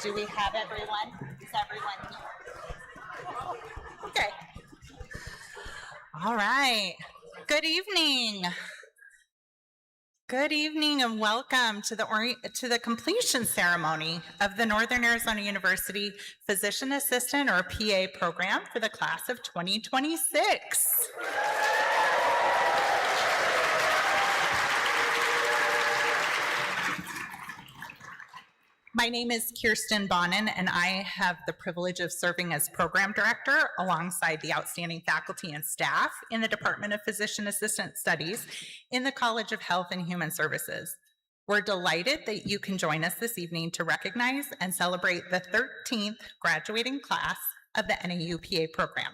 Do we have everyone? Is everyone here? Okay. All right. Good evening. Good evening and welcome to the completion ceremony of the Northern Arizona University Physician Assistant or PA program for the class of 2026. My name is Kirsten Bonin, and I have the privilege of serving as program director alongside the outstanding faculty and staff in the Department of Physician Assistant Studies in the College of Health and Human Services. We're delighted that you can join us this evening to recognize and celebrate the 13th graduating class of the NAU PA program.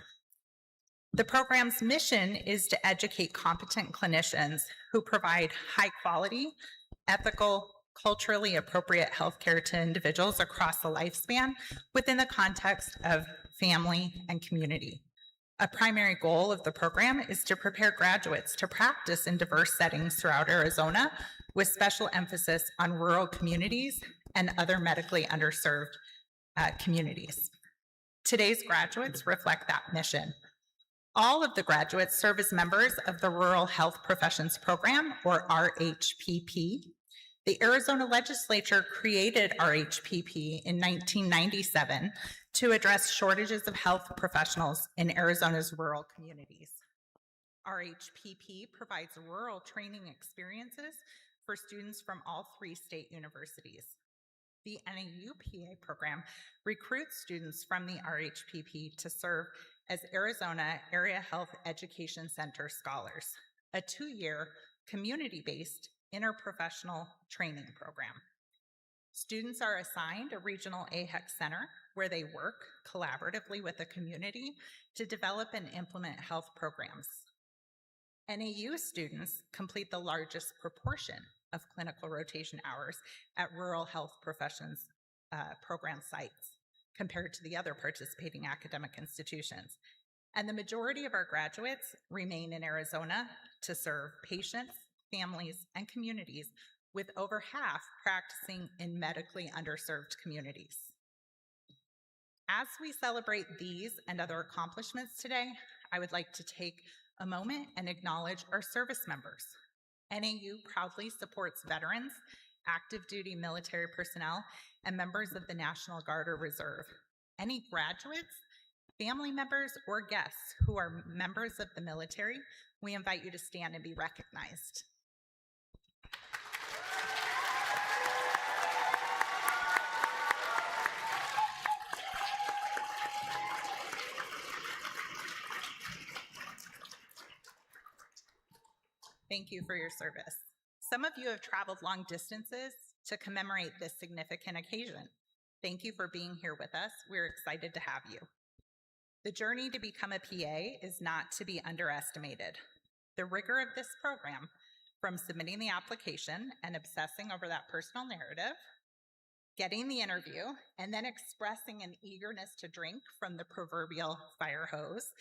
The program's mission is to educate competent clinicians who provide high quality, ethical, culturally appropriate healthcare to individuals across the lifespan within the context of family and community. A primary goal of the program is to prepare graduates to practice in diverse settings throughout Arizona, with special emphasis on rural communities and other medically underserved communities. Today's graduates reflect that mission. All of the graduates serve as members of the Rural Health Professions Program, or RHPP. The Arizona legislature created RHPP in 1997 to address shortages of health professionals in Arizona's rural communities. RHPP provides rural training experiences for students from all 3 state universities. The NAU PA program recruits students from the RHPP to serve as Arizona Area Health Education Center Scholars, a 2-year community-based interprofessional training program. Students are assigned a regional AHEC center where they work collaboratively with the community to develop and implement health programs. NAU students complete the largest proportion of clinical rotation hours at rural health professions program sites compared to the other participating academic institutions. And the majority of our graduates remain in Arizona to serve patients, families, and communities, with over half practicing in medically underserved communities. As we celebrate these and other accomplishments today, I would like to take a moment and acknowledge our service members. NAU proudly supports veterans, active duty military personnel, and members of the National Guard or Reserve. Any graduates, family members, or guests who are members of the military, we invite you to stand and be recognized. Thank you for your service. Some of you have traveled long distances to commemorate this significant occasion. Thank you for being here with us. We're excited to have you. The journey to become a PA is not to be underestimated. The rigor of this program, from submitting the application and obsessing over that personal narrative, getting the interview, and then expressing an eagerness to drink from the proverbial fire hose,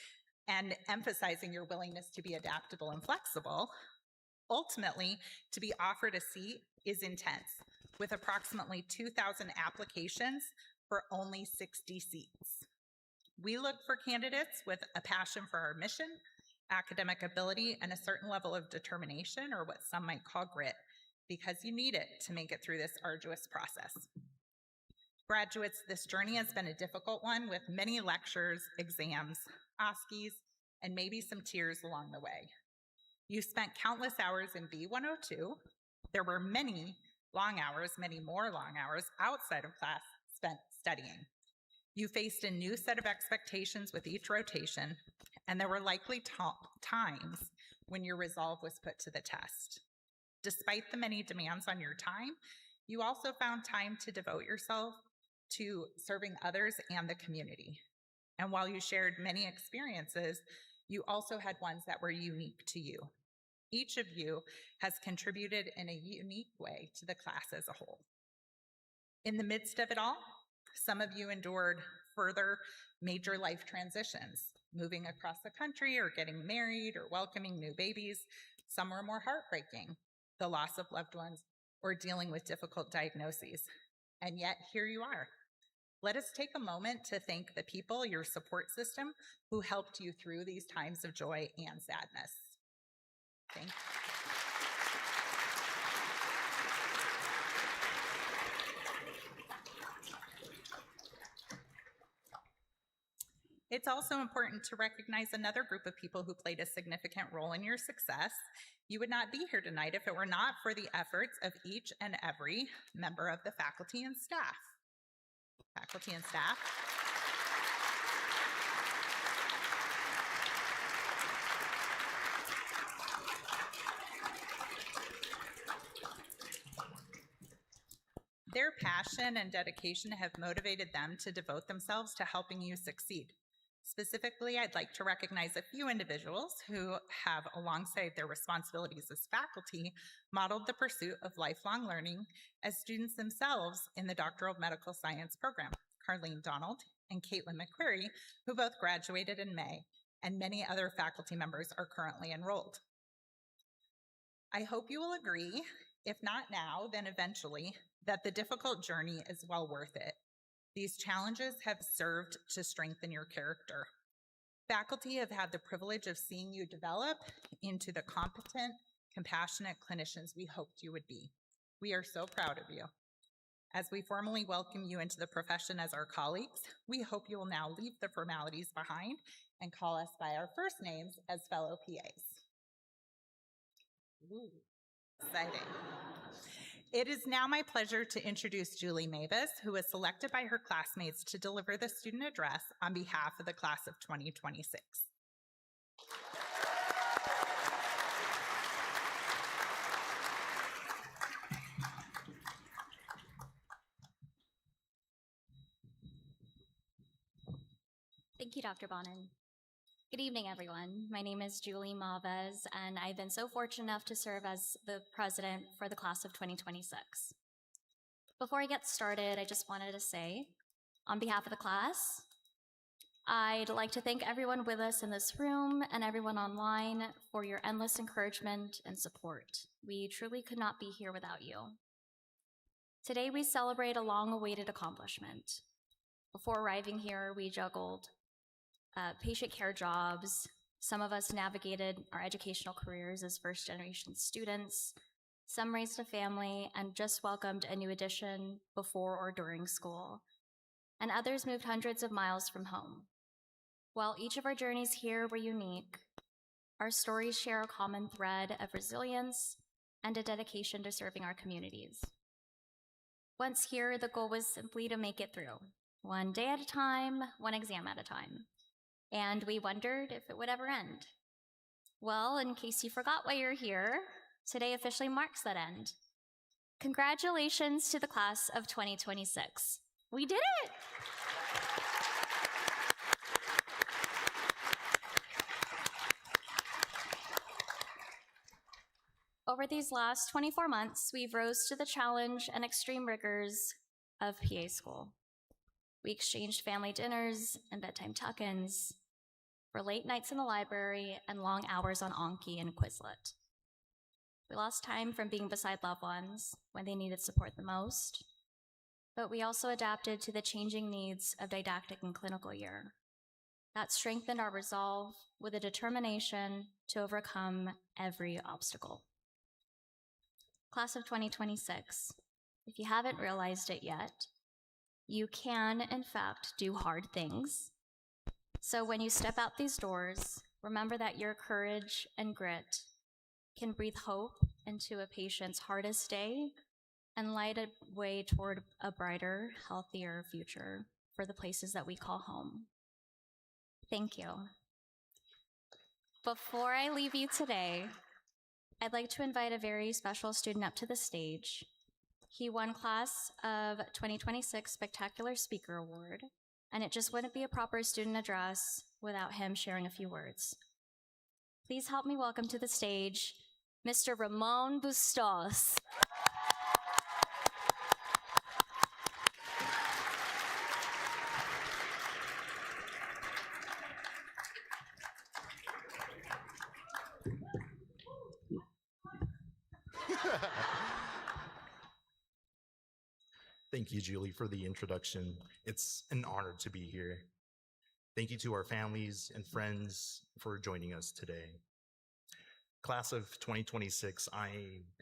and emphasizing your willingness to be adaptable and flexible, ultimately to be offered a seat, is intense, with approximately 2,000 applications for only 60 seats. We look for candidates with a passion for our mission, academic ability, and a certain level of determination, or what some might call grit, because you need it to make it through this arduous process. Graduates, this journey has been a difficult one, with many lectures, exams, OSCEs, and maybe some tears along the way. You spent countless hours in B102. There were many long hours, many more long hours outside of class spent studying. You faced a new set of expectations with each rotation, and there were likely times when your resolve was put to the test. Despite the many demands on your time, you also found time to devote yourself to serving others and the community. And while you shared many experiences, you also had ones that were unique to you. Each of you has contributed in a unique way to the class as a whole. In the midst of it all, some of you endured further major life transitions, moving across the country or getting married or welcoming new babies. Some were more heartbreaking, the loss of loved ones or dealing with difficult diagnoses. And yet here you are, Let us take a moment to thank the people, your support system, who helped you through these times of joy and sadness. Thank you. It's also important to recognize another group of people who played a significant role in your success. You would not be here tonight if it were not for the efforts of each and every member of the faculty and staff. Faculty and staff. Their passion and dedication have motivated them to devote themselves to helping you succeed. Specifically, I'd like to recognize a few individuals who have, alongside their responsibilities as faculty, modeled the pursuit of lifelong learning as students themselves in the Doctoral of Medical Science program. Carlene Donald and Caitlin McQuarrie, who both graduated in May, and many other faculty members are currently enrolled. I hope you will agree, if not now, then eventually, that the difficult journey is well worth it. These challenges have served to strengthen your character. Faculty have had the privilege of seeing you develop into the competent, compassionate clinicians we hoped you would be. We are so proud of you. As we formally welcome you into the profession as our colleagues, we hope you will now leave the formalities behind and call us by our first names as fellow PAs. Ooh, exciting. It is now my pleasure to introduce Julie Mavis, who was selected by her classmates to deliver the student address on behalf of the class of 2026. Thank you, Dr. Bonin. Good evening, everyone. My name is Julie Maves, and I've been so fortunate enough to serve as the president for the class of 2026. Before I get started, I just wanted to say, on behalf of the class, I'd like to thank everyone with us in this room and everyone online for your endless encouragement and support. We truly could not be here without you. Today, we celebrate a long-awaited accomplishment. Before arriving here, we juggled patient care jobs. Some of us navigated our educational careers as first-generation students. Some raised a family and just welcomed a new addition before or during school. And others moved hundreds of miles from home. While each of our journeys here were unique, our stories share a common thread of resilience and a dedication to serving our communities. Once here, the goal was simply to make it through, one day at a time, one exam at a time. And we wondered if it would ever end. Well, in case you forgot why you're here, today officially marks that end. Congratulations to the class of 2026. We did it! Over these last 24 months, we've rose to the challenge and extreme rigors of PA school. We exchanged family dinners and bedtime tuck-ins for late nights in the library and long hours on Anki and Quizlet. We lost time from being beside loved ones when they needed support the most, but we also adapted to the changing needs of didactic and clinical year. That strengthened our resolve with a determination to overcome every obstacle. Class of 2026, if you haven't realized it yet, you can, in fact, do hard things. So when you step out these doors, remember that your courage and grit can breathe hope into a patient's hardest day and light a way toward a brighter, healthier future for the places that we call home. Thank you. Before I leave you today, I'd like to invite a very special student up to the stage. He won Class of 2026 Spectacular Speaker Award, and it just wouldn't be a proper student address without him sharing a few words. Please help me welcome to the stage, Mr. Ramon Bustos. Thank you, Julie, for the introduction. It's an honor to be here. Thank you to our families and friends for joining us today. Class of 2026, I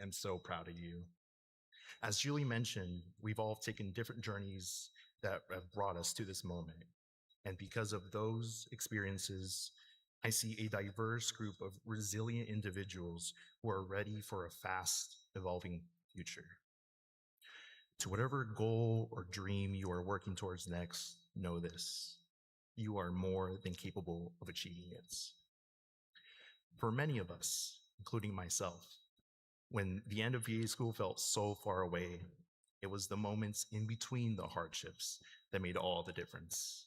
am so proud of you. As Julie mentioned, we've all taken different journeys that have brought us to this moment. And because of those experiences, I see a diverse group of resilient individuals who are ready for a fast evolving future. To whatever goal or dream you are working towards next, know this: you are more than capable of achieving it. For many of us, including myself, when the end of VA school felt so far away, it was the moments in between the hardships that made all the difference.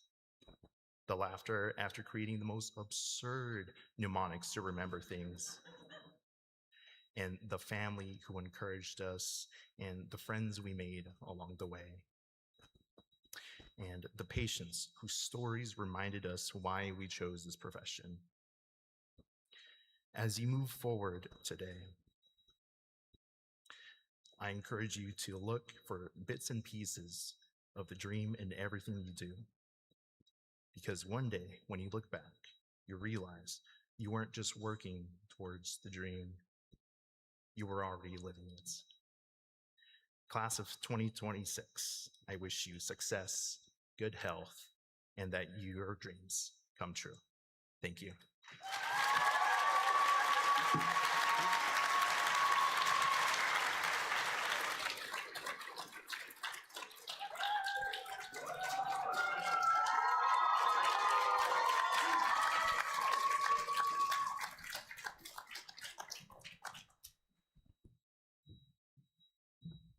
The laughter after creating the most absurd mnemonics to remember things, and the family who encouraged us, and the friends we made along the way, and the patients whose stories reminded us why we chose this profession. As you move forward today, I encourage you to look for bits and pieces of the dream in everything you do. Because one day, when you look back, you realize you weren't just working towards the dream, you were already living it. Class of 2026, I wish you success, good health, and that your dreams come true. Thank you.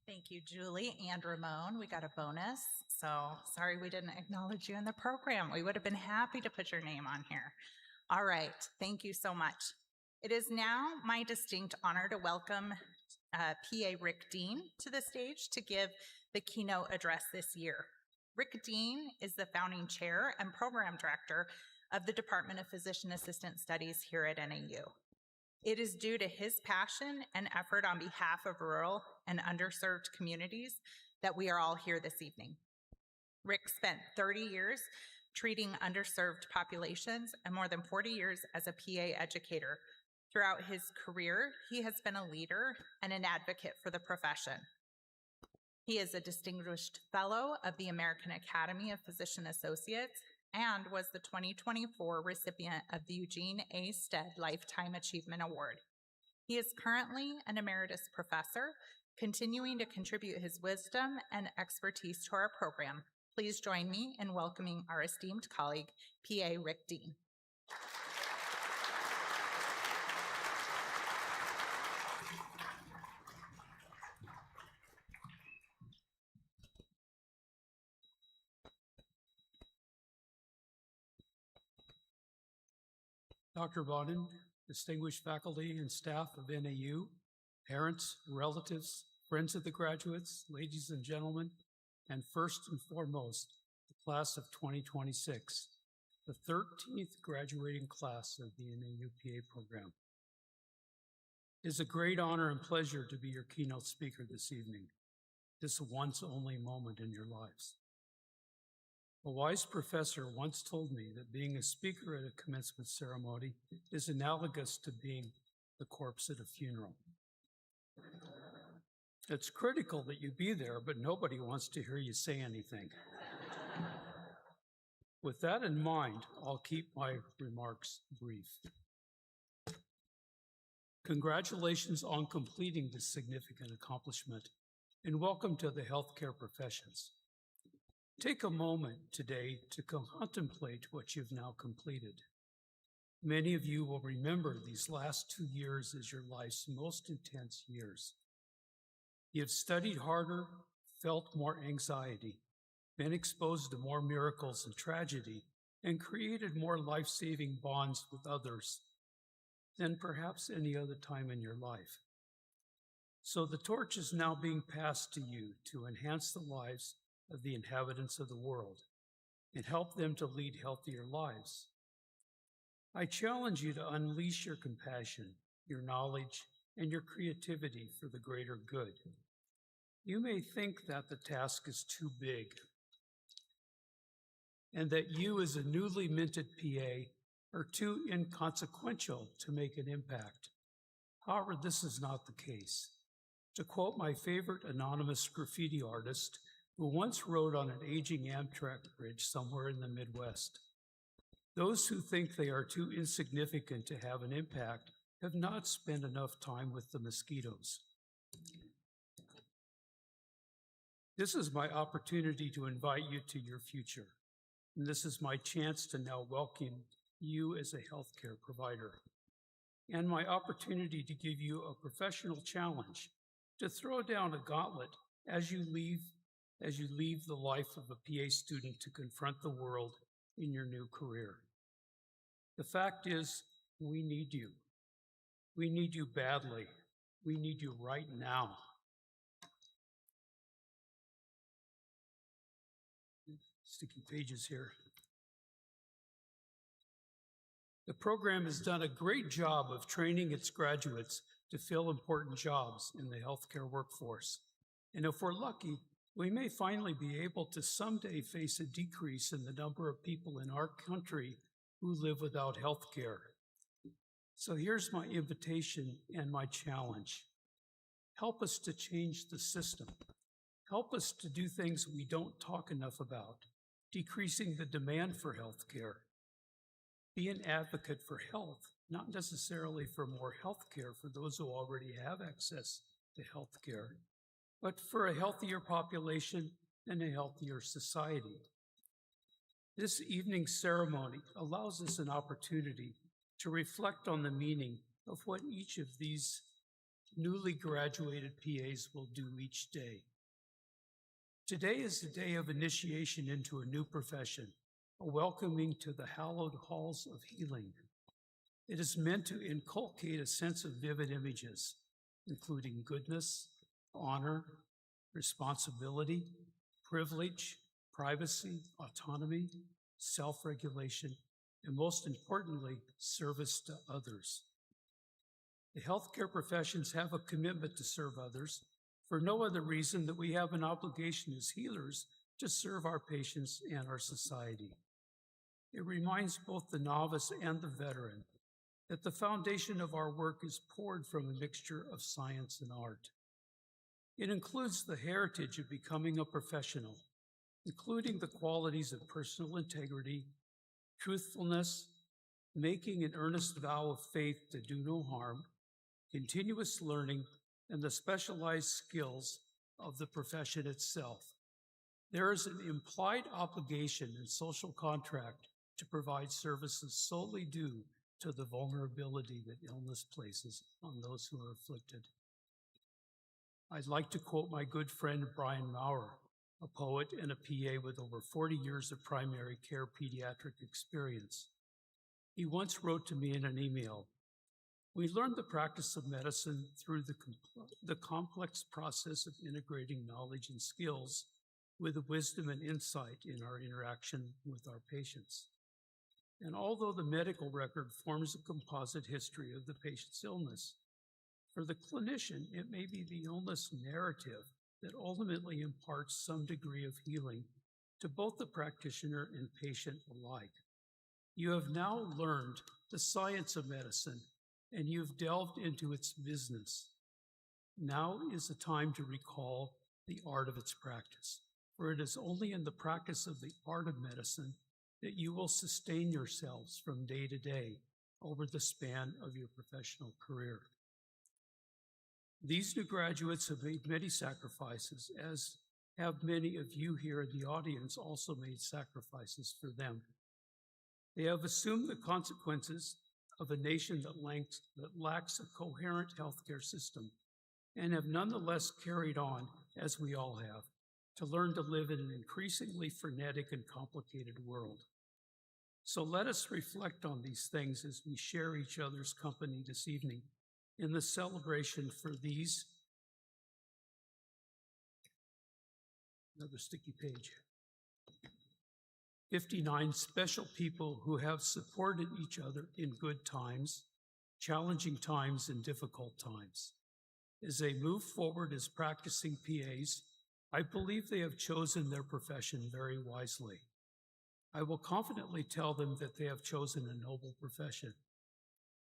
Thank you, Julie and Ramon. We got a bonus. So sorry we didn't acknowledge you in the program. We would have been happy to put your name on here. All right. Thank you so much. It is now my distinct honor to welcome PA Rick Dean to the stage to give the keynote address this year. Rick Dean is the founding chair and program director of the Department of Physician Assistant Studies here at NAU. It is due to his passion and effort on behalf of rural and underserved communities that we are all here this evening. Rick spent 30 years treating underserved populations and more than 40 years as a PA educator. Throughout his career, he has been a leader and an advocate for the profession. He is a distinguished fellow of the American Academy of Physician Associates and was the 2024 recipient of the Eugene A. Stead Lifetime Achievement Award. He is currently an emeritus professor, continuing to contribute his wisdom and expertise to our program. Please join me in welcoming our esteemed colleague, PA Rick Dean. Dr. Bonin, distinguished faculty and staff of NAU, parents, relatives, friends of the graduates, ladies and gentlemen, and first and foremost, the class of 2026, the 13th graduating class of the NAU PA program. It is a great honor and pleasure to be your keynote speaker this evening, this once only moment in your lives. A wise professor once told me that being a speaker at a commencement ceremony is analogous to being the corpse at a funeral. It's critical that you be there, but nobody wants to hear you say anything. With that in mind, I'll keep my remarks brief. Congratulations on completing this significant accomplishment, and welcome to the healthcare professions. Take a moment today to contemplate what you've now completed. Many of you will remember these last 2 years as your life's most intense years. You've studied harder, felt more anxiety, been exposed to more miracles and tragedy, and created more life-saving bonds with others than perhaps any other time in your life. So the torch is now being passed to you to enhance the lives of the inhabitants of the world and help them to lead healthier lives. I challenge you to unleash your compassion, your knowledge, and your creativity for the greater good. You may think that the task is too big and that you as a newly minted PA are too inconsequential to make an impact. However, this is not the case. To quote my favorite anonymous graffiti artist who once wrote on an aging Amtrak bridge somewhere in the Midwest, those who think they are too insignificant to have an impact have not spent enough time with the mosquitoes. This is my opportunity to invite you to your future, and this is my chance to now welcome you as a healthcare provider, and my opportunity to give you a professional challenge to throw down a gauntlet as you leave the life of a PA student to confront the world in your new career. The fact is, we need you. We need you badly. We need you right now. Sticky pages here. The program has done a great job of training its graduates to fill important jobs in the healthcare workforce. And if we're lucky, we may finally be able to someday face a decrease in the number of people in our country who live without health care. So here's my invitation and my challenge. Help us to change the system. Help us to do things we don't talk enough about, decreasing the demand for health care. Be an advocate for health, not necessarily for more health care for those who already have access to health care, but for a healthier population and a healthier society. This evening's ceremony allows us an opportunity to reflect on the meaning of what each of these newly graduated PAs will do each day. Today is the day of initiation into a new profession, a welcoming to the hallowed halls of healing. It is meant to inculcate a sense of vivid images, including goodness, honor, responsibility, privilege, privacy, autonomy, self-regulation, and most importantly, service to others. The healthcare professions have a commitment to serve others for no other reason than we have an obligation as healers to serve our patients and our society. It reminds both the novice and the veteran that the foundation of our work is poured from a mixture of science and art. It includes the heritage of becoming a professional, including the qualities of personal integrity, truthfulness, making an earnest vow of faith to do no harm, continuous learning, and the specialized skills of the profession itself. There is an implied obligation and social contract to provide services solely due to the vulnerability that illness places on those who are afflicted. I'd like to quote my good friend Brian Maurer, a poet and a PA with over 40 years of primary care pediatric experience. He once wrote to me in an email, "We learned the practice of medicine through the complex process of integrating knowledge and skills with the wisdom and insight in our interaction with our patients. And although the medical record forms a composite history of the patient's illness, for the clinician, it may be the illness narrative that ultimately imparts some degree of healing to both the practitioner and patient alike. You have now learned the science of medicine, and you've delved into its business. Now is the time to recall the art of its practice, for it is only in the practice of the art of medicine that you will sustain yourselves from day to day over the span of your professional career." These new graduates have made many sacrifices, as have many of you here in the audience also made sacrifices for them. They have assumed the consequences of a nation that lacks a coherent healthcare system, and have nonetheless carried on, as we all have, to learn to live in an increasingly frenetic and complicated world. So let us reflect on these things as we share each other's company this evening in the celebration for these, another sticky page, 59 special people who have supported each other in good times, challenging times, and difficult times. As they move forward as practicing PAs, I believe they have chosen their profession very wisely. I will confidently tell them that they have chosen a noble profession.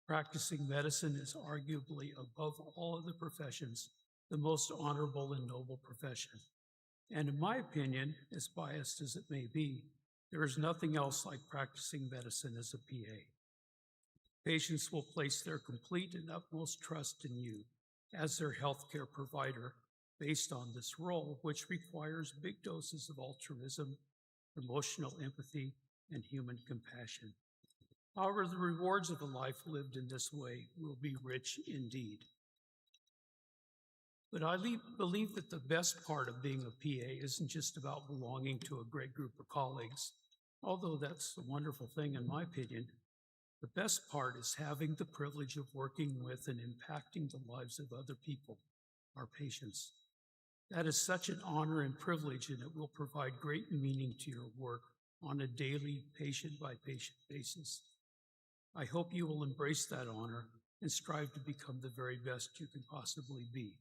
Practicing medicine is arguably above all other professions, the most honorable and noble profession. And in my opinion, as biased as it may be, there is nothing else like practicing medicine as a PA. Patients will place their complete and utmost trust in you as their healthcare provider based on this role, which requires big doses of altruism, emotional empathy, and human compassion. However, the rewards of a life lived in this way will be rich indeed. But I believe that the best part of being a PA isn't just about belonging to a great group of colleagues, although that's a wonderful thing in my opinion. The best part is having the privilege of working with and impacting the lives of other people, our patients. That is such an honor and privilege, and it will provide great meaning to your work on a daily, patient-by-patient basis. I hope you will embrace that honor and strive to become the very best you can possibly be.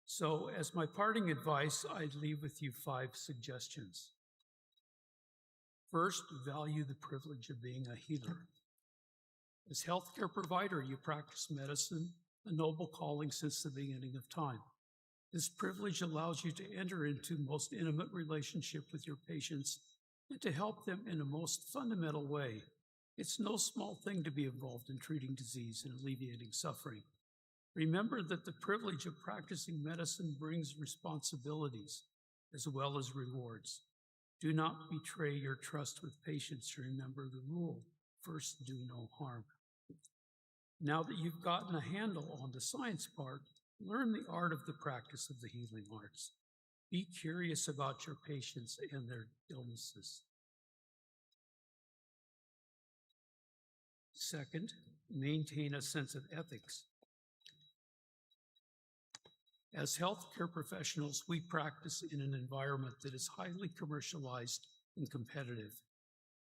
So, as my parting advice, I'd leave with you 5 suggestions. First, value the privilege of being a healer. As healthcare provider, you practice medicine, a noble calling since the beginning of time. This privilege allows you to enter into most intimate relationship with your patients and to help them in a most fundamental way. It's no small thing to be involved in treating disease and alleviating suffering. Remember that the privilege of practicing medicine brings responsibilities as well as rewards. Do not betray your trust with patients. Remember the rule, first do no harm. Now that you've gotten a handle on the science part, learn the art of the practice of the healing arts. Be curious about your patients and their illnesses. Second, maintain a sense of ethics. As healthcare professionals, we practice in an environment that is highly commercialized and competitive.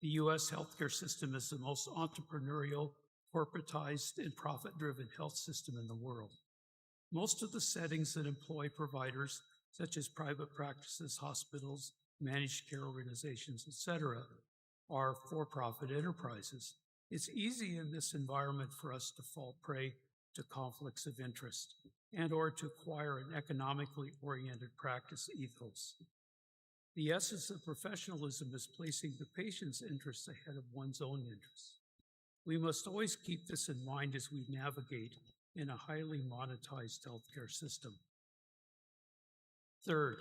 The U.S. healthcare system is the most entrepreneurial, corporatized, and profit-driven health system in the world. Most of the settings that employ providers, such as private practices, hospitals, managed care organizations, etc., are for-profit enterprises. It's easy in this environment for us to fall prey to conflicts of interest and or to acquire an economically oriented practice ethos. The essence of professionalism is placing the patient's interests ahead of one's own interests. We must always keep this in mind as we navigate in a highly monetized healthcare system. Third,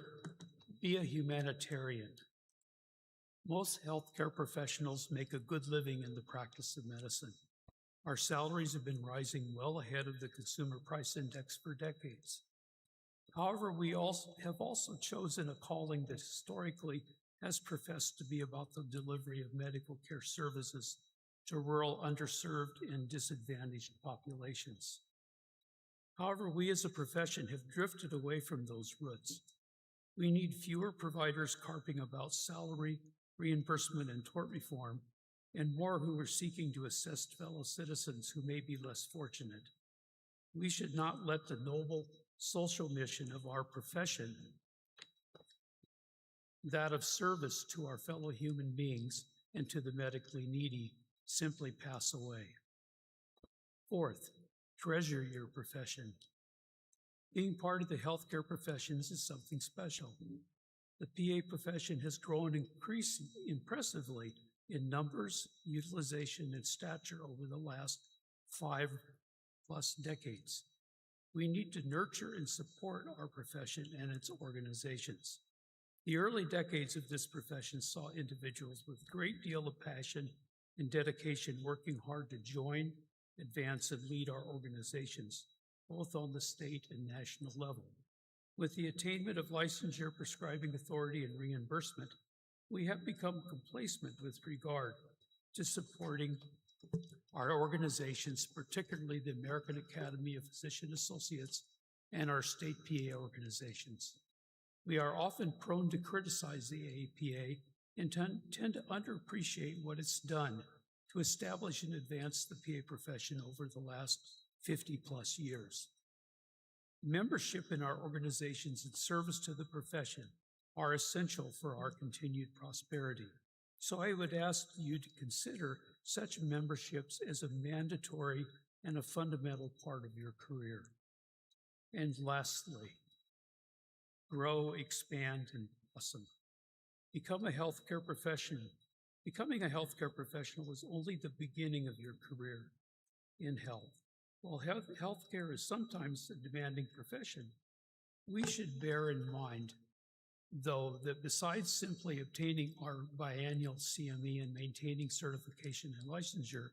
be a humanitarian. Most healthcare professionals make a good living in the practice of medicine. Our salaries have been rising well ahead of the consumer price index for decades. However, we have also chosen a calling that historically has professed to be about the delivery of medical care services to rural, underserved, and disadvantaged populations. However, we as a profession have drifted away from those roots. We need fewer providers carping about salary, reimbursement, and tort reform, and more who are seeking to assist fellow citizens who may be less fortunate. We should not let the noble social mission of our profession, that of service to our fellow human beings and to the medically needy, simply pass away. Fourth, treasure your profession. Being part of the healthcare professions is something special. The PA profession has grown impressively in numbers, utilization, and stature over the last 5+ decades. We need to nurture and support our profession and its organizations. The early decades of this profession saw individuals with a great deal of passion and dedication working hard to join, advance, and lead our organizations, both on the state and national level. With the attainment of licensure, prescribing authority, and reimbursement, we have become complacent with regard to supporting our organizations, particularly the American Academy of Physician Associates and our state PA organizations. We are often prone to criticize the AAPA and tend to underappreciate what it's done to establish and advance the PA profession over the last 50+ years. Membership in our organizations and service to the profession are essential for our continued prosperity. So I would ask you to consider such memberships as a mandatory and a fundamental part of your career. And lastly, grow, expand, and blossom. Becoming a healthcare professional is only the beginning of your career in health. While healthcare is sometimes a demanding profession, we should bear in mind, though, that besides simply obtaining our biannual CME and maintaining certification and licensure,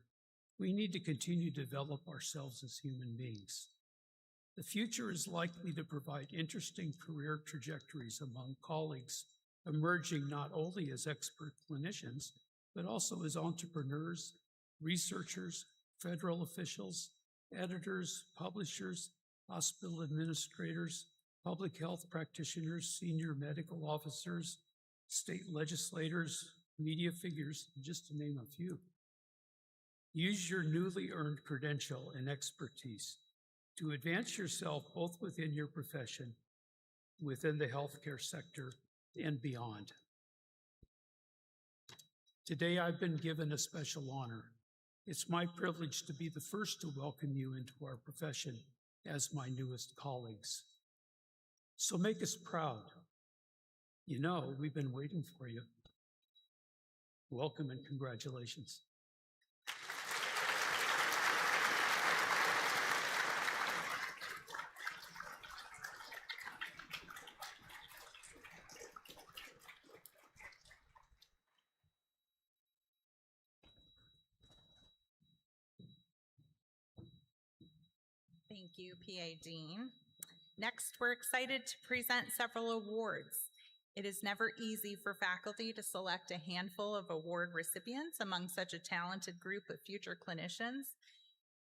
we need to continue to develop ourselves as human beings. The future is likely to provide interesting career trajectories among colleagues, emerging not only as expert clinicians, but also as entrepreneurs, researchers, federal officials, editors, publishers, hospital administrators, public health practitioners, senior medical officers, state legislators, media figures, just to name a few. Use your newly earned credential and expertise to advance yourself both within your profession, within the healthcare sector, and beyond. Today, I've been given a special honor. It's my privilege to be the first to welcome you into our profession as my newest colleagues. So make us proud. You know, we've been waiting for you. Welcome and congratulations. Thank you, PA Dean. Next, we're excited to present several awards. It is never easy for faculty to select a handful of award recipients among such a talented group of future clinicians.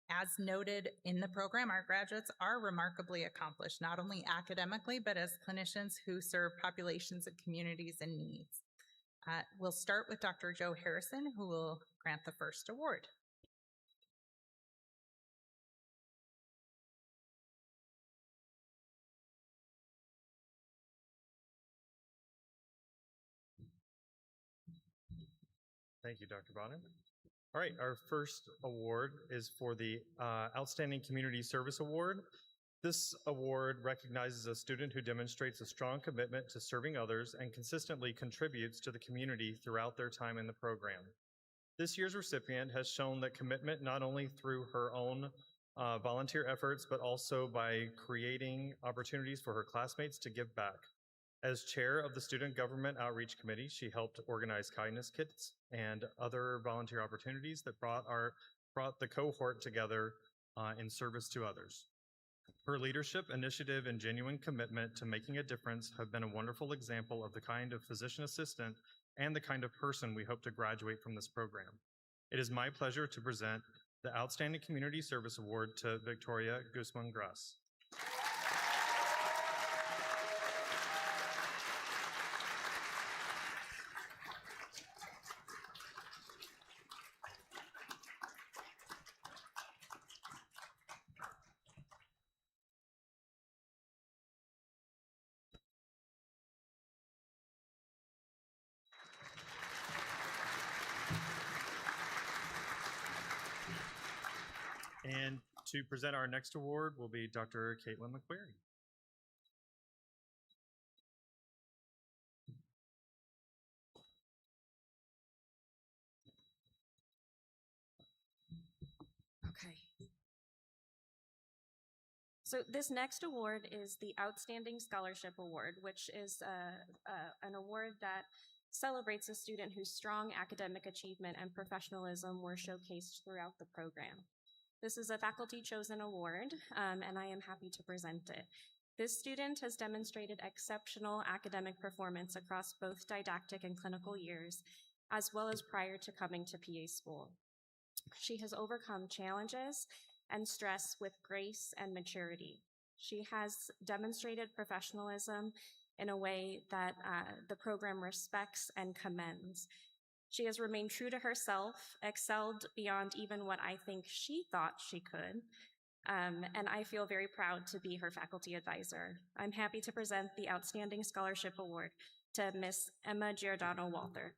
As noted in the program, our graduates are remarkably accomplished, not only academically, but as clinicians who serve populations and communities in need. We'll start with Dr. Joe Harrison, who will grant the first award. Thank you, Dr. Bonin. All right, our first award is for the Outstanding Community Service Award. This award recognizes a student who demonstrates a strong commitment to serving others and consistently contributes to the community throughout their time in the program. This year's recipient has shown that commitment not only through her own volunteer efforts, but also by creating opportunities for her classmates to give back. As chair of the Student Government Outreach Committee, she helped organize kindness kits and other volunteer opportunities that brought the cohort together in service to others. Her leadership, initiative, and genuine commitment to making a difference have been a wonderful example of the kind of physician assistant and the kind of person we hope to graduate from this program. It is my pleasure to present the Outstanding Community Service Award to Victoria Guzman-Gras. And to present our next award will be Dr. Caitlin McQuarrie. Okay. So this next award is the Outstanding Scholarship Award, which is an award that celebrates a student whose strong academic achievement and professionalism were showcased throughout the program. This is a faculty-chosen award, and I am happy to present it. This student has demonstrated exceptional academic performance across both didactic and clinical years, as well as prior to coming to PA school. She has overcome challenges and stress with grace and maturity. She has demonstrated professionalism in a way that the program respects and commends. She has remained true to herself, excelled beyond even what I think she thought she could, and I feel very proud to be her faculty advisor. I'm happy to present the Outstanding Scholarship Award to Miss Emma Giordano Walther.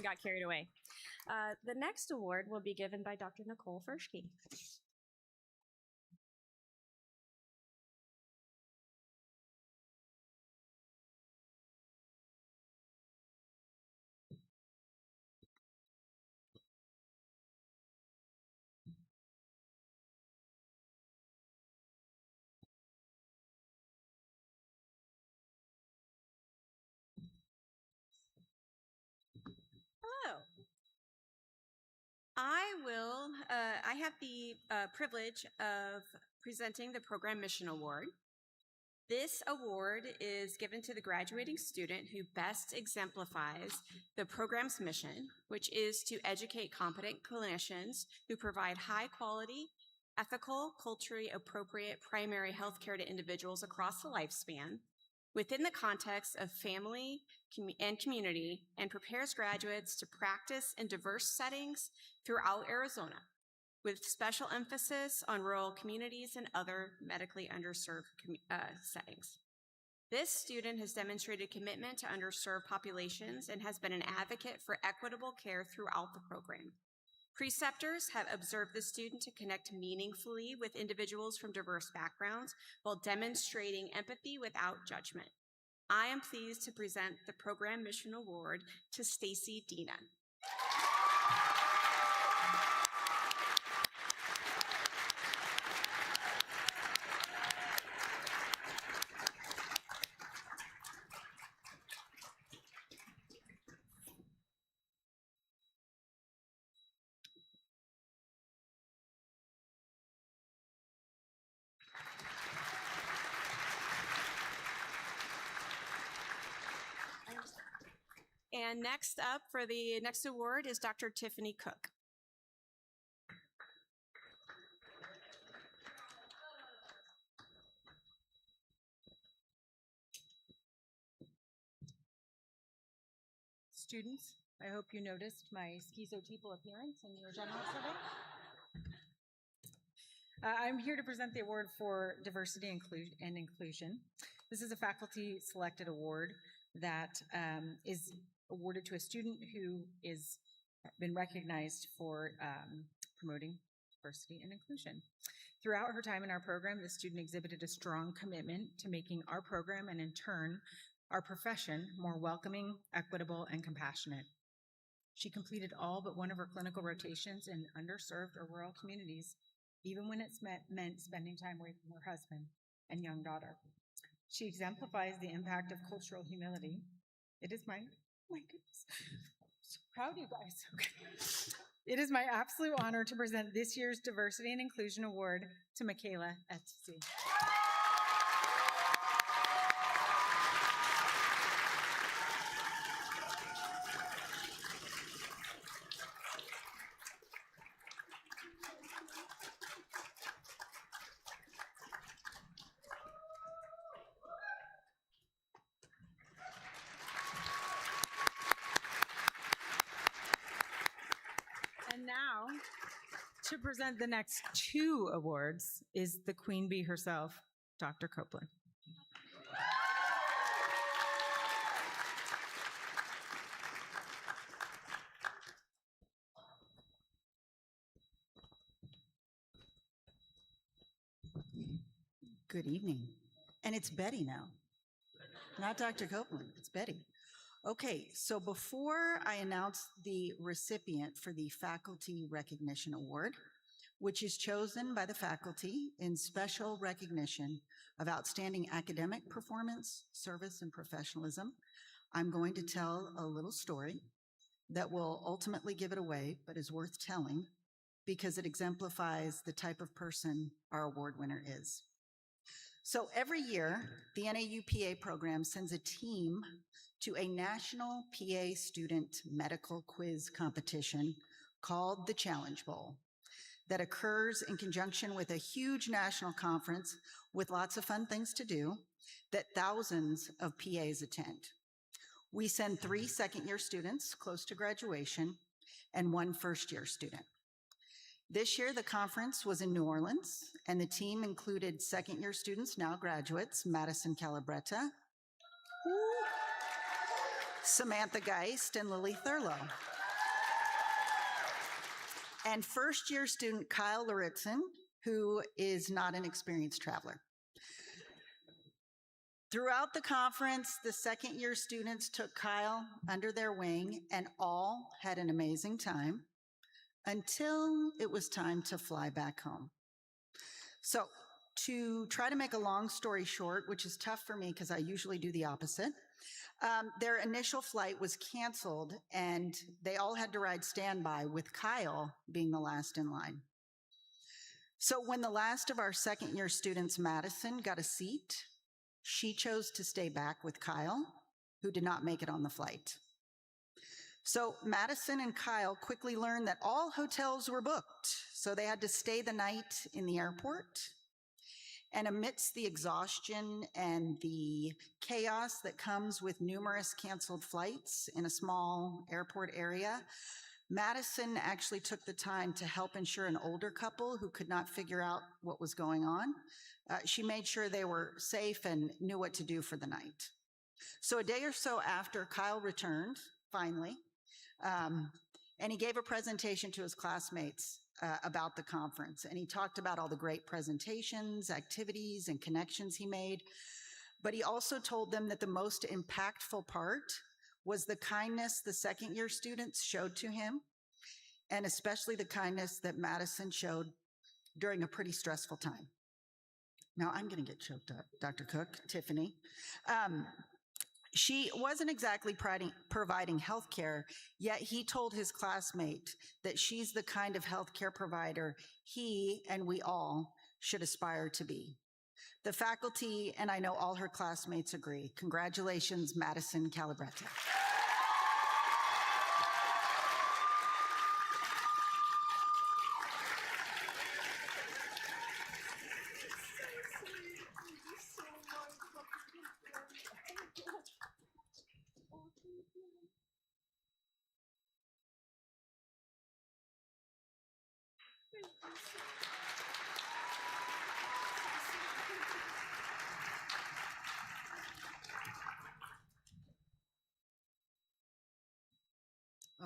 Got carried away. The next award will be given by Dr. Nicole Ferschke. Hello. I have the privilege of presenting the Program Mission Award. This award is given to the graduating student who best exemplifies the program's mission, which is to educate competent clinicians who provide high quality, ethical, culturally appropriate primary health care to individuals across the lifespan within the context of family and community, and prepares graduates to practice in diverse settings throughout Arizona, with special emphasis on rural communities and other medically underserved settings. This student has demonstrated commitment to underserved populations and has been an advocate for equitable care throughout the program. Preceptors have observed the student to connect meaningfully with individuals from diverse backgrounds while demonstrating empathy without judgment. I am pleased to present the Program Mission Award to Stacy Dina. And next up for the next award is Dr. Tiffany Cook. Students, I hope you noticed my schizotypal appearance in your general survey. I'm here to present the award for diversity and inclusion. This is a faculty selected award that is awarded to a student who is been recognized for promoting diversity and inclusion. Throughout her time in our program, the student exhibited a strong commitment to making our program and in turn, our profession more welcoming, equitable, and compassionate. She completed all but one of her clinical rotations in underserved or rural communities, even when it's meant spending time away from her husband and young daughter. She exemplifies the impact of cultural humility. It is my goodness, I'm so proud of you guys. Okay. It is my absolute honor to present this year's Diversity and Inclusion Award to Michaela Etsy. And now, to present the next two awards is the Queen Bee herself, Dr. Copeland. Good evening. And it's Betty now, not Dr. Copeland, it's Betty. Okay, so before I announce the recipient for the Faculty Recognition Award, which is chosen by the faculty in special recognition of outstanding academic performance, service, and professionalism, I'm going to tell a little story that will ultimately give it away, but is worth telling because it exemplifies the type of person our award winner is. So every year, the NAUPA program sends a team to a national PA student medical quiz competition called the Challenge Bowl that occurs in conjunction with a huge national conference with lots of fun things to do that thousands of PAs attend. We send 3 second-year students close to graduation and 1 first-year student. This year, the conference was in New Orleans, and the team included second-year students, now graduates, Madison Calabretta, Samantha Geist, and Lily Thurlow, and first-year student Kyle Luritzen, who is not an experienced traveler. Throughout the conference, the second-year students took Kyle under their wing and all had an amazing time until it was time to fly back home. So to try to make a long story short, which is tough for me because I usually do the opposite, their initial flight was canceled and they all had to ride standby, with Kyle being the last in line. So when the last of our second-year students, Madison, got a seat, she chose to stay back with Kyle, who did not make it on the flight. So Madison and Kyle quickly learned that all hotels were booked, so they had to stay the night in the airport. And amidst the exhaustion and the chaos that comes with numerous canceled flights in a small airport area, Madison actually took the time to help ensure an older couple who could not figure out what was going on. She made sure they were safe and knew what to do for the night. So a day or so after, Kyle returned, finally, and he gave a presentation to his classmates about the conference. And he talked about all the great presentations, activities, and connections he made. But he also told them that the most impactful part was the kindness the second-year students showed to him, and especially the kindness that Madison showed during a pretty stressful time. Now, I'm going to get choked up, Dr. Cook, Tiffany. She wasn't exactly providing health care, yet he told his classmate that she's the kind of health care provider he and we all should aspire to be. The faculty, and I know all her classmates, agree. Congratulations, Madison Calabretta.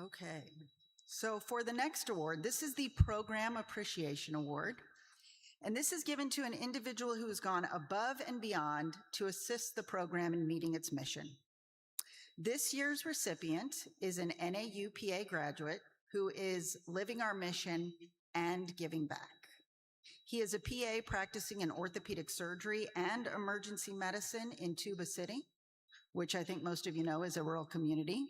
Okay, so for the next award, this is the Program Appreciation Award, and this is given to an individual who has gone above and beyond to assist the program in meeting its mission. This year's recipient is an NAUPA graduate who is living our mission and giving back. He is a PA practicing in orthopedic surgery and emergency medicine in Tuba City, which I think most of you know is a rural community.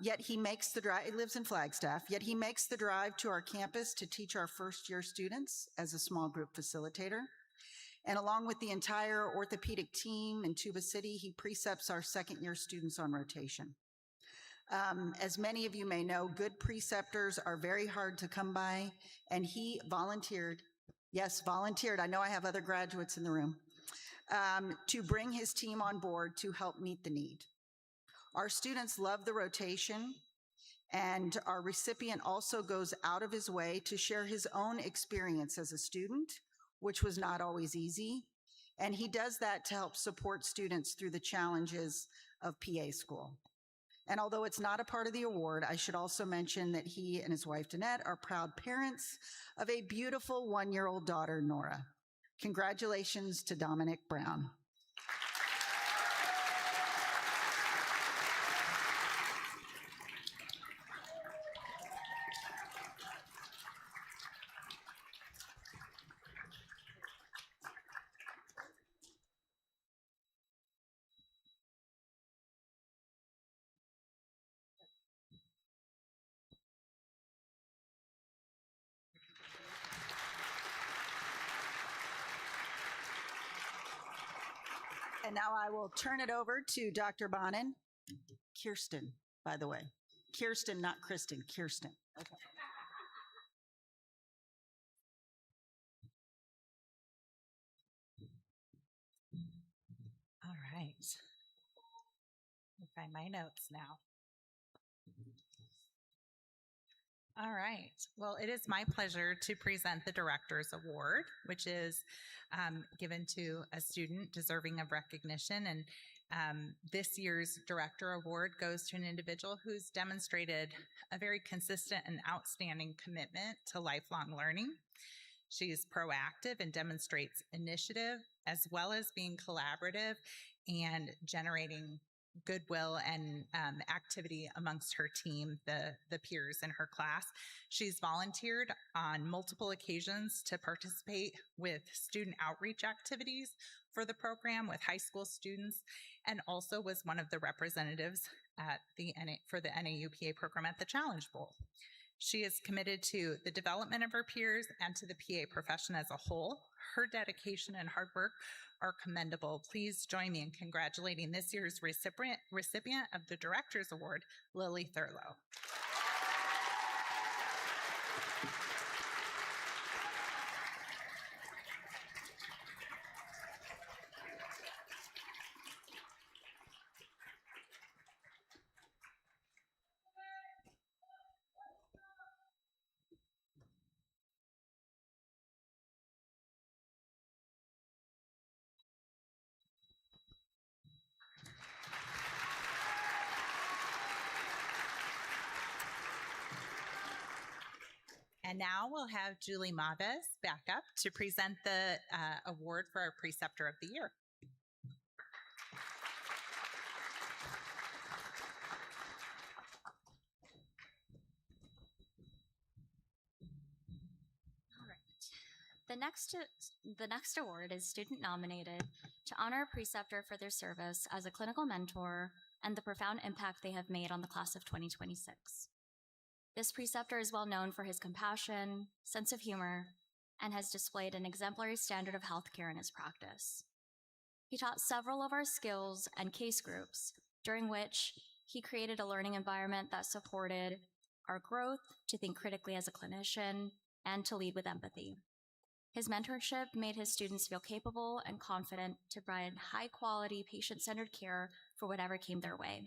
Yet he makes the drive, he lives in Flagstaff, yet he makes the drive to our campus to teach our first-year students as a small group facilitator. And along with the entire orthopedic team in Tuba City, he precepts our second-year students on rotation. As many of you may know, good preceptors are very hard to come by, and he volunteered, yes, volunteered, I know I have other graduates in the room, to bring his team on board to help meet the need. Our students love the rotation, and our recipient also goes out of his way to share his own experience as a student, which was not always easy, and he does that to help support students through the challenges of PA school. And although it's not a part of the award, I should also mention that he and his wife, Danette, are proud parents of a beautiful 1-year-old daughter, Nora. Congratulations to Dominic Brown. And now I will turn it over to Dr. Bonin. Kirsten, by the way. Kirsten, not Kristen, Kirsten. Okay. All right. Let me find my notes now. All right. Well, it is my pleasure to present the Director's Award, which is given to a student deserving of recognition. And this year's Director Award goes to an individual who's demonstrated a very consistent and outstanding commitment to lifelong learning. She's proactive and demonstrates initiative, as well as being collaborative and generating goodwill and activity amongst her team, the peers in her class. She's volunteered on multiple occasions to participate with student outreach activities for the program with high school students, and also was one of the representatives at for the NAUPA program at the Challenge Bowl. She is committed to the development of her peers and to the PA profession as a whole. Her dedication and hard work are commendable. Please join me in congratulating this year's recipient of the Director's Award, Lily Thurlow. And now we'll have Julie Maves back up to present the award for our Preceptor of the Year. All right. The next award is student nominated to honor a preceptor for their service as a clinical mentor and the profound impact they have made on the class of 2026. This preceptor is well known for his compassion, sense of humor, and has displayed an exemplary standard of healthcare in his practice. He taught several of our skills and case groups, during which he created a learning environment that supported our growth to think critically as a clinician and to lead with empathy. His mentorship made his students feel capable and confident to provide high-quality, patient-centered care for whatever came their way.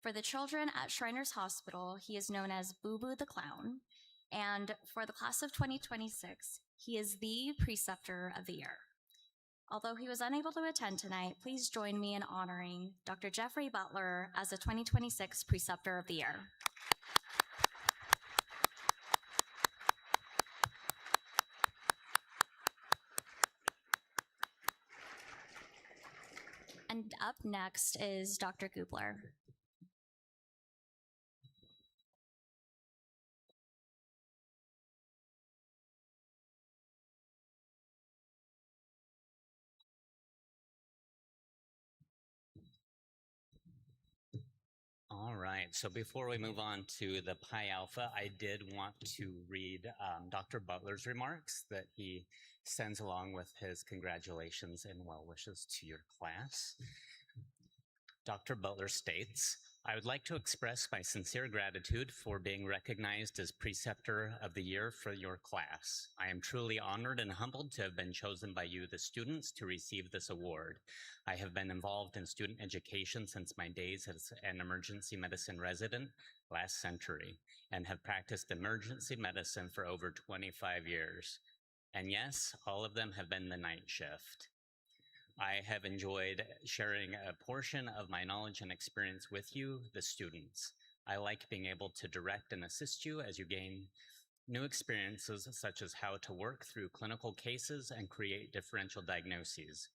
For the children at Shriners Hospital, he is known as Boo Boo the Clown, and for the class of 2026, he is the Preceptor of the Year. Although he was unable to attend tonight, please join me in honoring Dr. Jeffrey Butler as the 2026 Preceptor of the Year. And up next is Dr. Gubler. All right, so before we move on to the Pi Alpha, I did want to read Dr. Butler's remarks that he sends along with his congratulations and well wishes to your class. Dr. Butler states, I would like to express my sincere gratitude for being recognized as Preceptor of the Year for your class. I am truly honored and humbled to have been chosen by you, the students, to receive this award. I have been involved in student education since my days as an emergency medicine resident last century and have practiced emergency medicine for over 25 years. And yes, all of them have been the night shift. I have enjoyed sharing a portion of my knowledge and experience with you, the students. I like being able to direct and assist you as you gain new experiences, such as how to work through clinical cases and create differential diagnoses,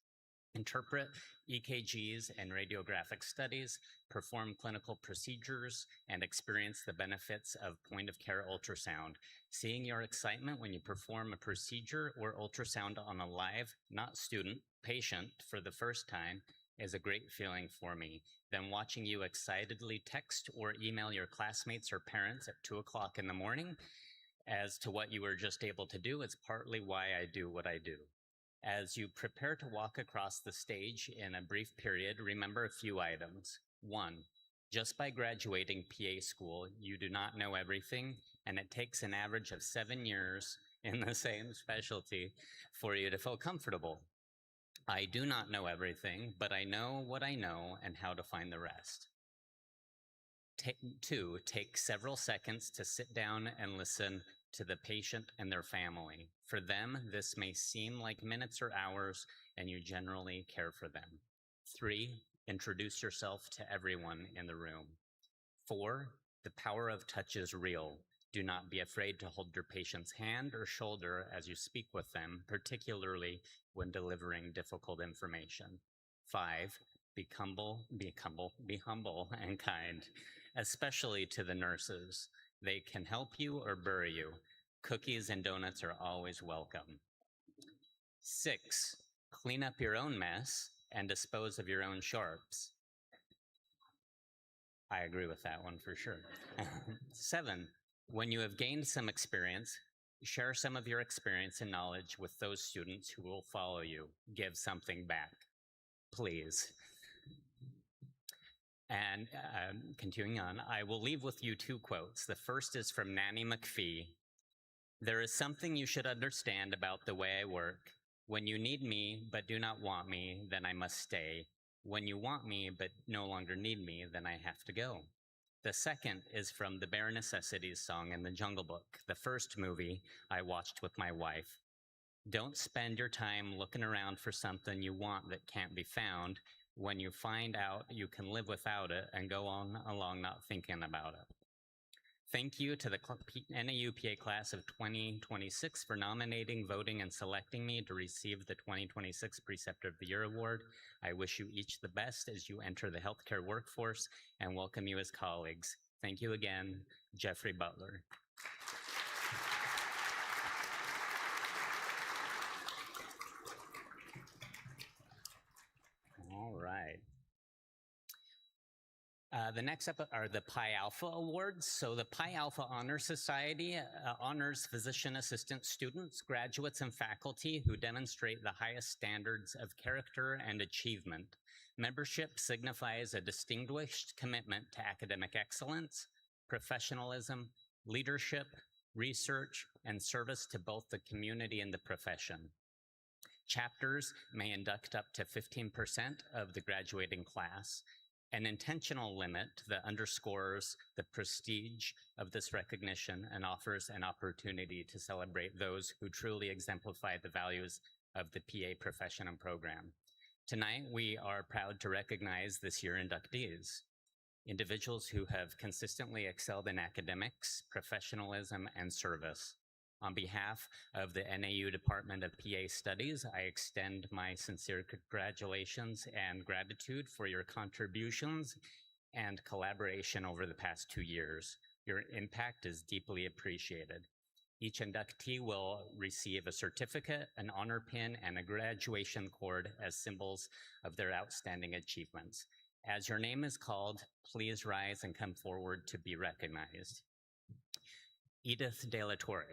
interpret EKGs and radiographic studies, perform clinical procedures, and experience the benefits of point-of-care ultrasound. Seeing your excitement when you perform a procedure or ultrasound on a live, not student, patient for the first time is a great feeling for me. Then watching you excitedly text or email your classmates or parents at 2 o'clock in the morning as to what you were just able to do is partly why I do what I do. As you prepare to walk across the stage in a brief period, remember a few items. 1, just by graduating PA school, you do not know everything, and it takes an average of 7 years in the same specialty for you to feel comfortable. I do not know everything, but I know what I know and how to find the rest. 2, take several seconds to sit down and listen to the patient and their family. For them, this may seem like minutes or hours, and you generally care for them. 3, introduce yourself to everyone in the room. 4, the power of touch is real. Do not be afraid to hold your patient's hand or shoulder as you speak with them, particularly when delivering difficult information. 5, be humble and kind, especially to the nurses. They can help you or bury you. Cookies and donuts are always welcome. 6, clean up your own mess and dispose of your own sharps. I agree with that one for sure. 7, when you have gained some experience, share some of your experience and knowledge with those students who will follow you. Give something back, please. And continuing on, I will leave with you 2 quotes. The first is from Nanny McPhee. There is something you should understand about the way I work. When you need me but do not want me, then I must stay. When you want me but no longer need me, then I have to go. The second is from the Bare Necessities song in The Jungle Book, the first movie I watched with my wife. Don't spend your time looking around for something you want that can't be found. When you find out you can live without it, and go on along not thinking about it. Thank you to the NAUPA class of 2026 for nominating, voting, and selecting me to receive the 2026 Preceptor of the Year Award. I wish you each the best as you enter the healthcare workforce and welcome you as colleagues. Thank you again, Jeffrey Butler. All right. The next up are the Pi Alpha Awards. So the Pi Alpha Honor Society honors physician assistant students, graduates, and faculty who demonstrate the highest standards of character and achievement. Membership signifies a distinguished commitment to academic excellence, professionalism, leadership, research, and service to both the community and the profession. Chapters may induct up to 15% of the graduating class. An intentional limit that underscores the prestige of this recognition and offers an opportunity to celebrate those who truly exemplify the values of the PA profession and program. Tonight, we are proud to recognize this year's inductees, individuals who have consistently excelled in academics, professionalism, and service. On behalf of the NAU Department of PA Studies, I extend my sincere congratulations and gratitude for your contributions and collaboration over the past 2 years. Your impact is deeply appreciated. Each inductee will receive a certificate, an honor pin, and a graduation cord as symbols of their outstanding achievements. As your name is called, please rise and come forward to be recognized. Edith De La Torre.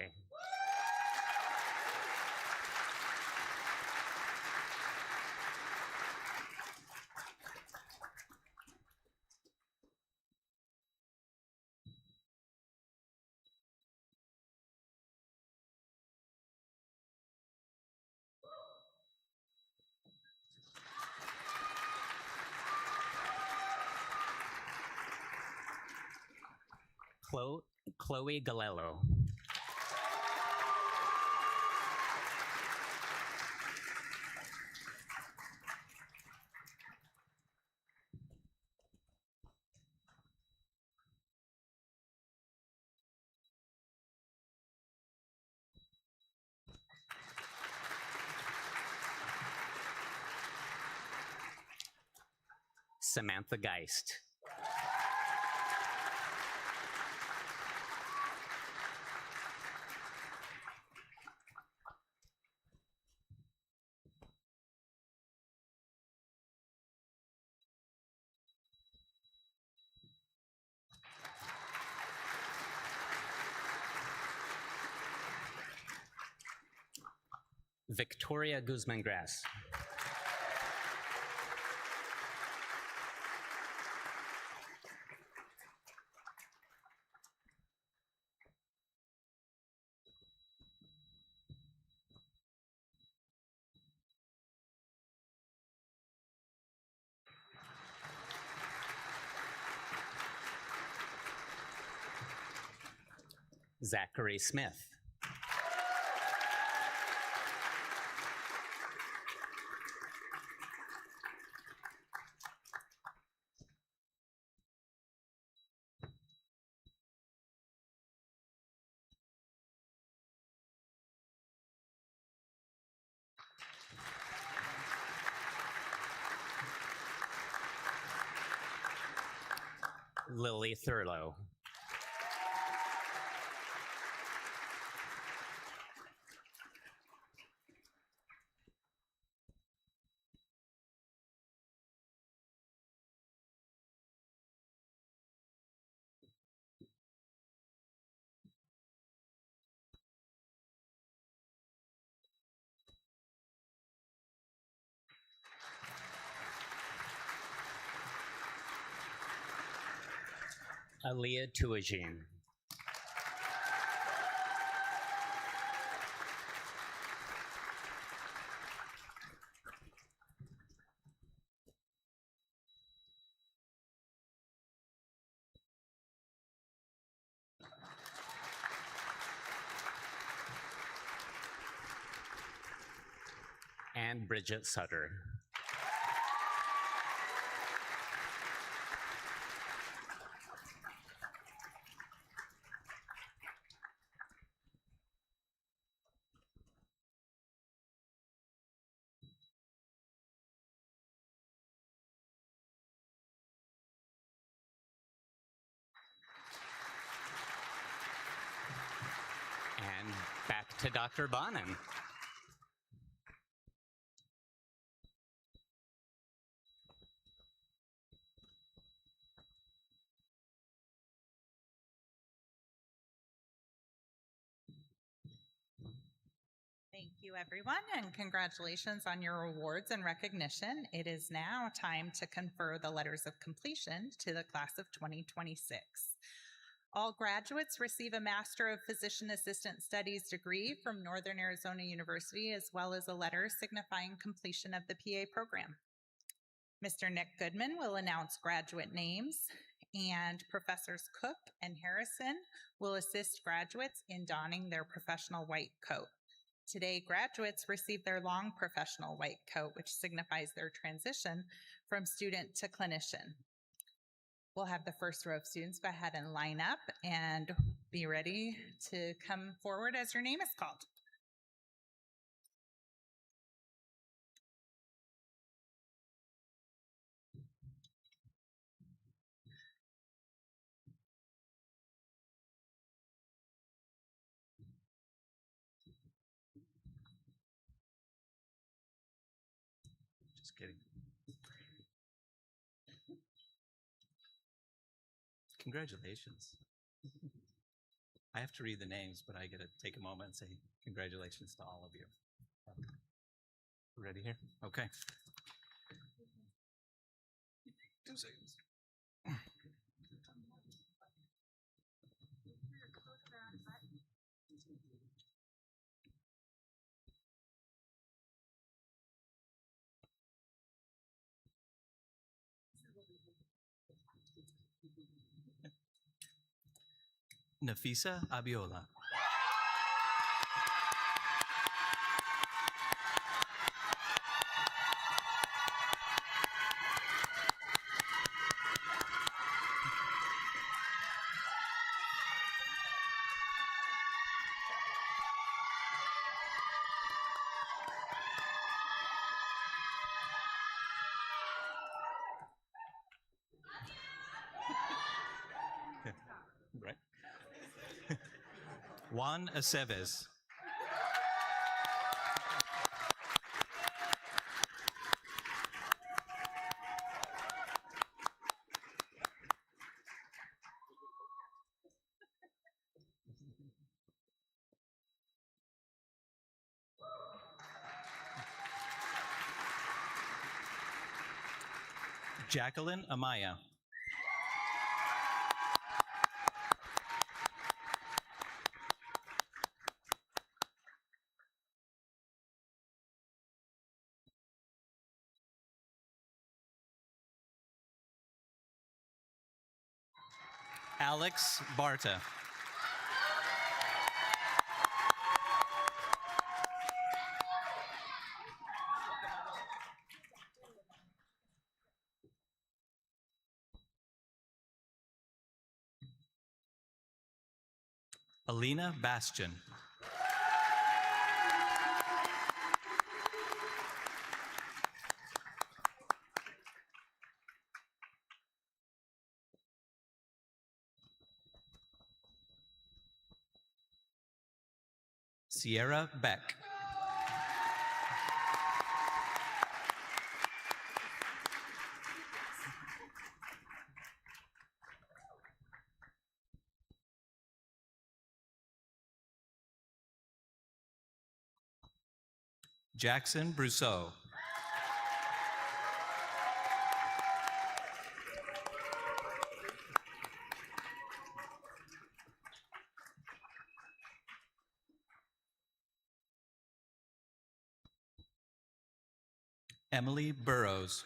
Chloe Galello. Samantha Geist. Victoria Guzman Grass. Zachary Smith. Lily Thurlow. Aliyah Tuajin. And Bridget Sutter. And back to Dr. Bonin. Thank you, everyone, and congratulations on your awards and recognition. It is now time to confer the letters of completion to the class of 2026. All graduates receive a Master of Physician Assistant Studies degree from Northern Arizona University, as well as a letter signifying completion of the PA program. Mr. Nick Goodman will announce graduate names, and Professors Cook and Harrison will assist graduates in donning their professional white coat. Today, graduates receive their long professional white coat, which signifies their transition from student to clinician. We'll have the first row of students go ahead and line up and be ready to come forward as your name is called. Just kidding. Congratulations. I have to read the names, but I get to take a moment and say congratulations to all of you. Ready here? Okay. 2 seconds. Nafisa Abiola. Right. Juan Aceves. Jacqueline Amaya. Alex Barta. Alina Bastian. Sierra Beck. Jackson Brousseau. Emily Burrows.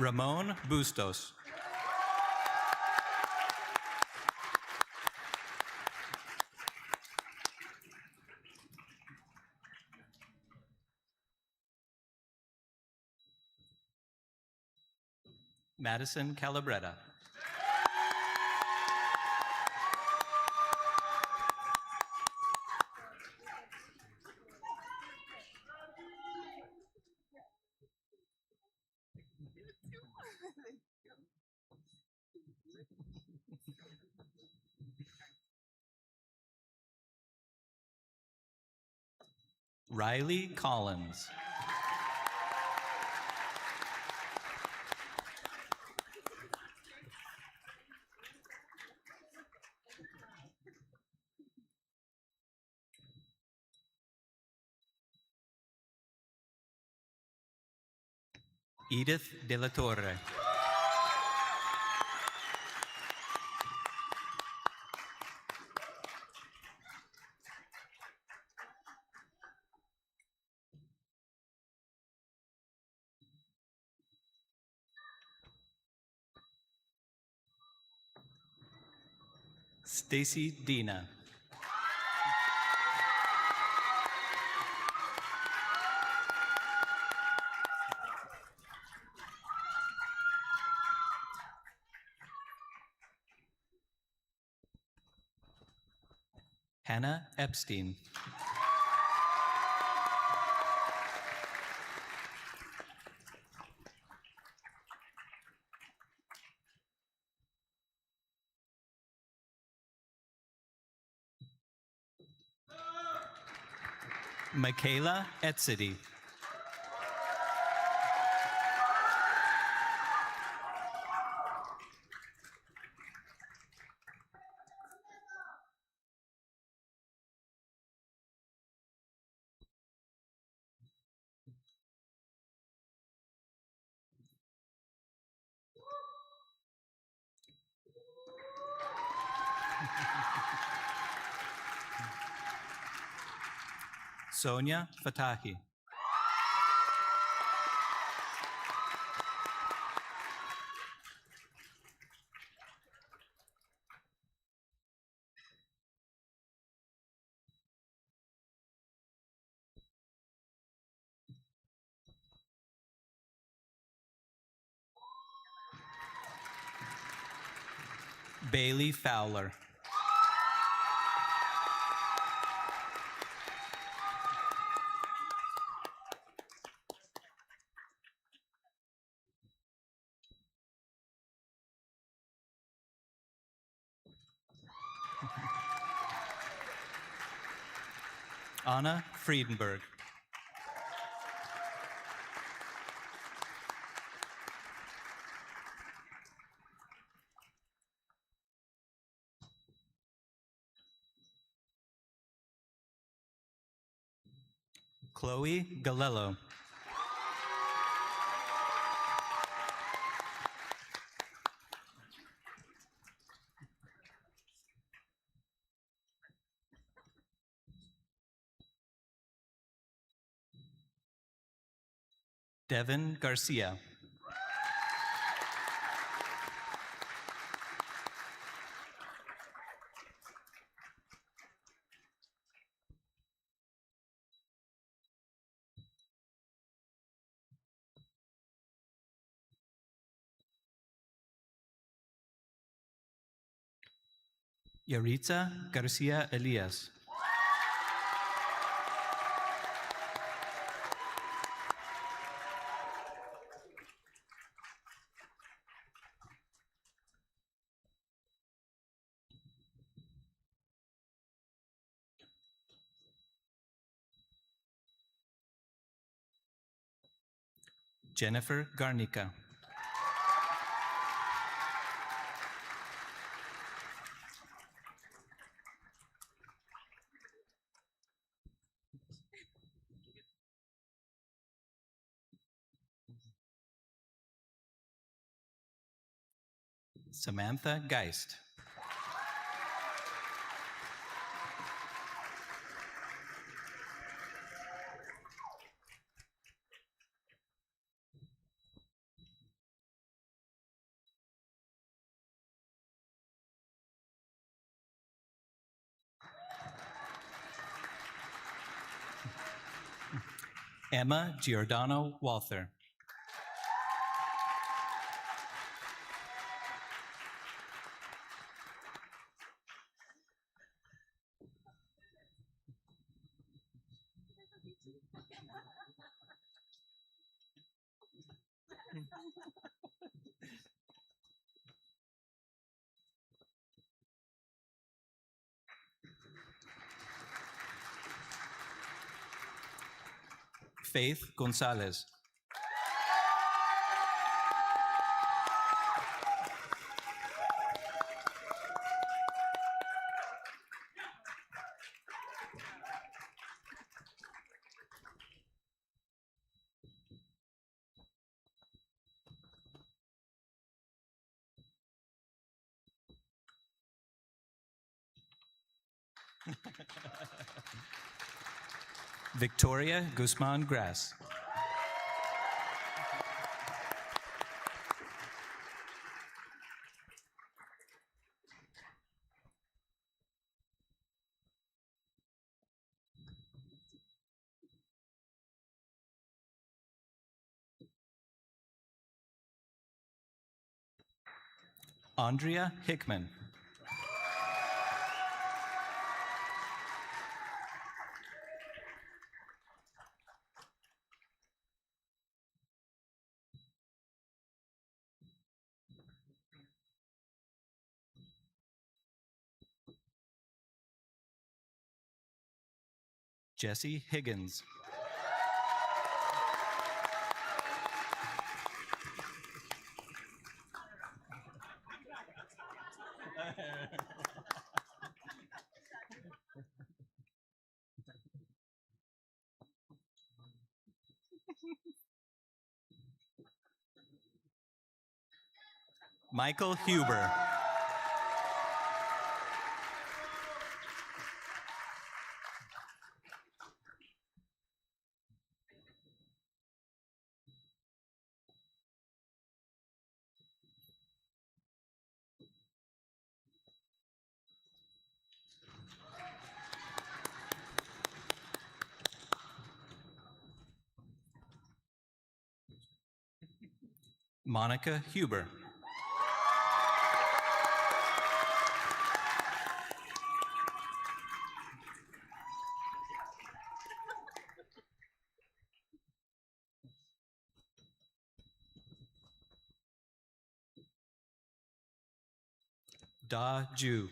Ramon Bustos. Madison Calabretta. Riley Collins. Edith De La Torre. Stacy Dina. Hannah Epstein. Michaela Etzity. Sonia Fatahi. Bailey Fowler. Anna Friedenberg. Chloe Galello. Devin Garcia. Yaritza Garcia Elias. Jennifer Garnica. Samantha Geist. Emma Giordano Walther. Faith Gonzalez. Victoria Guzman Grass. Andrea Hickman. Jesse Higgins. Michael Huber. Monica Huber. Da Ju.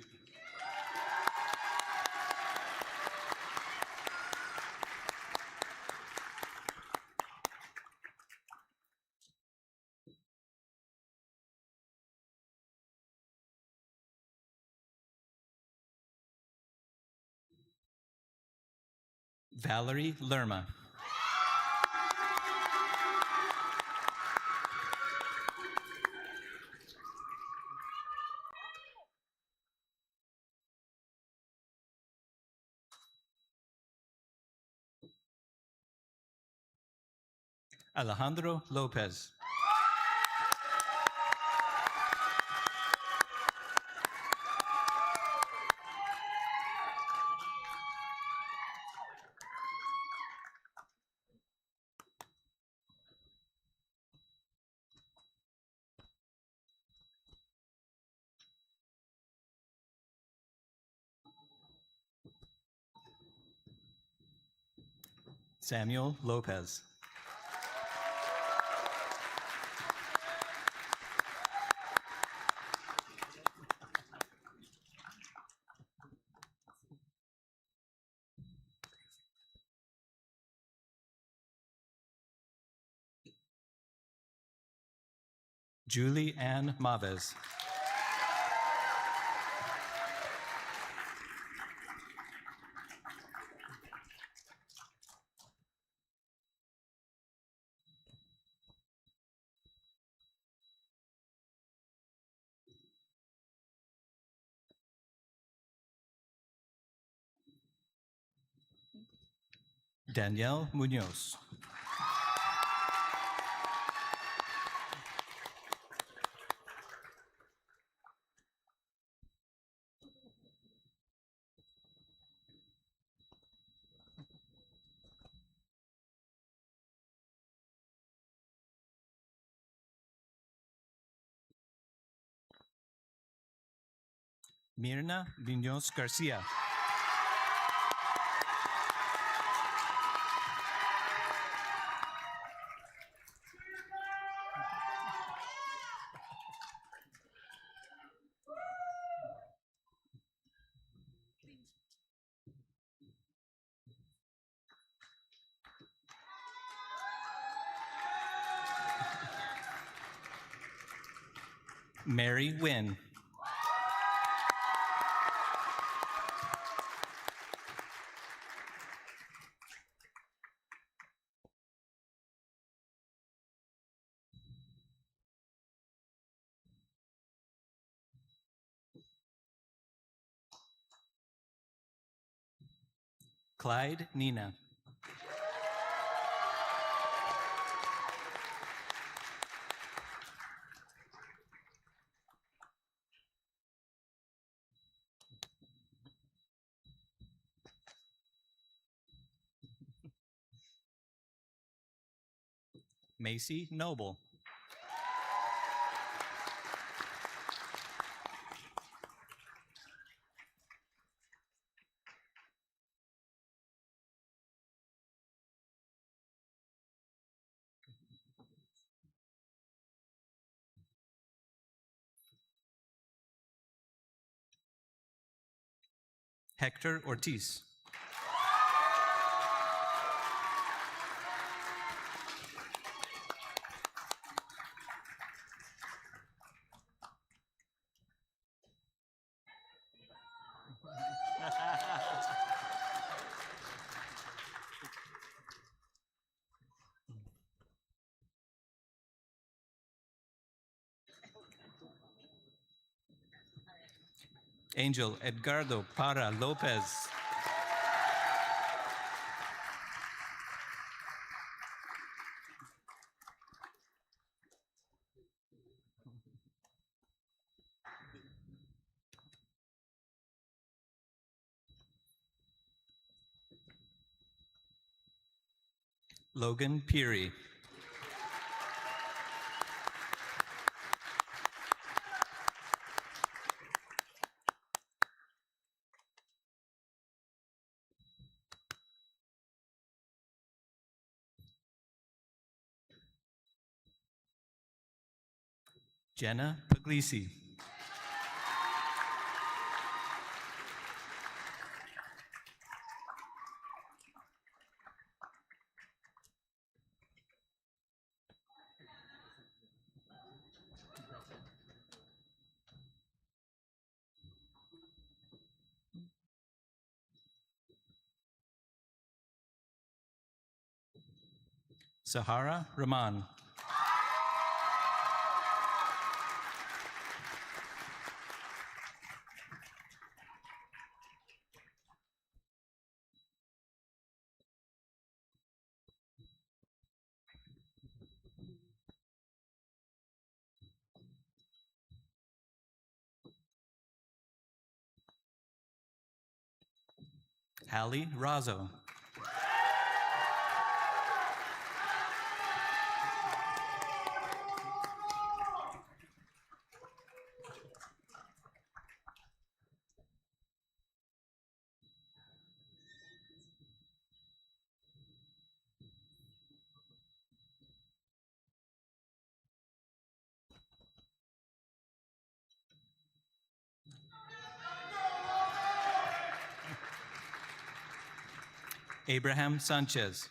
Valerie Lerma. Alejandro Lopez. Samuel Lopez. Julie Ann Maves. Danielle Munoz. Mirna Munoz Garcia. Mary Wynn. Clyde Nina. Macy Noble. Hector Ortiz. Angel Edgardo Para Lopez. Logan Peary. Jenna Puglisi. Sahara Rahman. Hallie Razzo. Abraham Sanchez.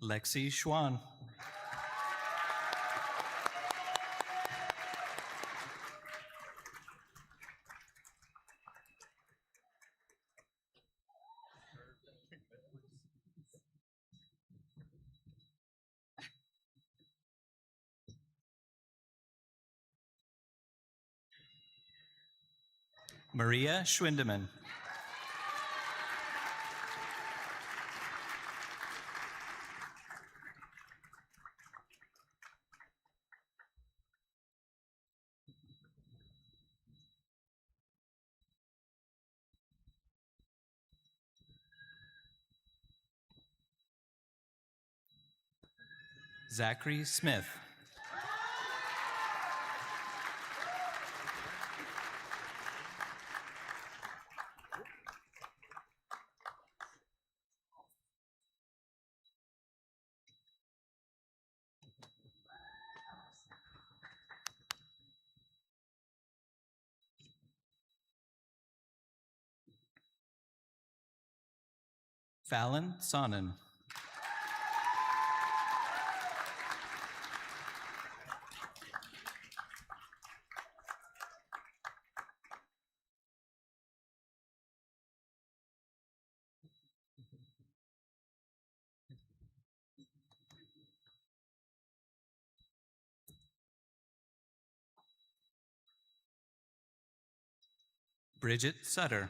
Lexi Schwan. Maria Schwindeman. Zachary Smith. Fallon Sonnen. Bridget Sutter.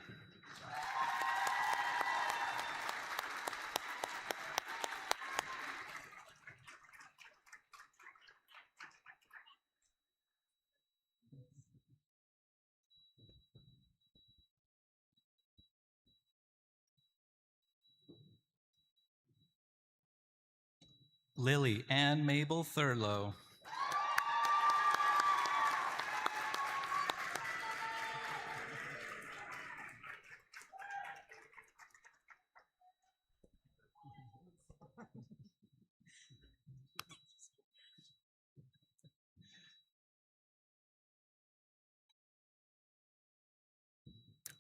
Lily Ann Mabel Thurlow.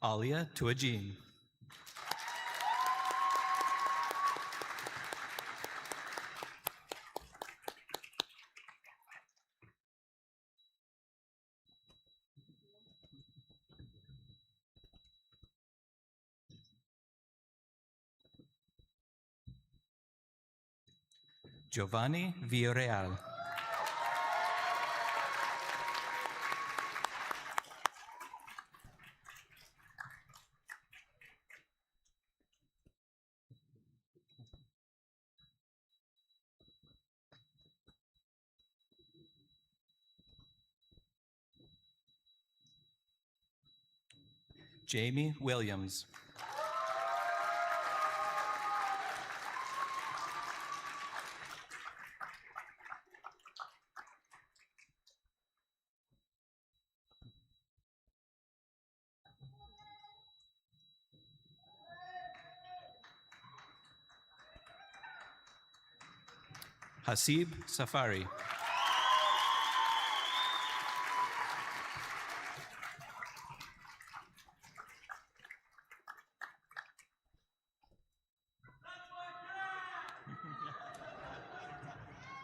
Alia Tuajin. Giovanni Villarreal. Jamie Williams. Hasib Safari.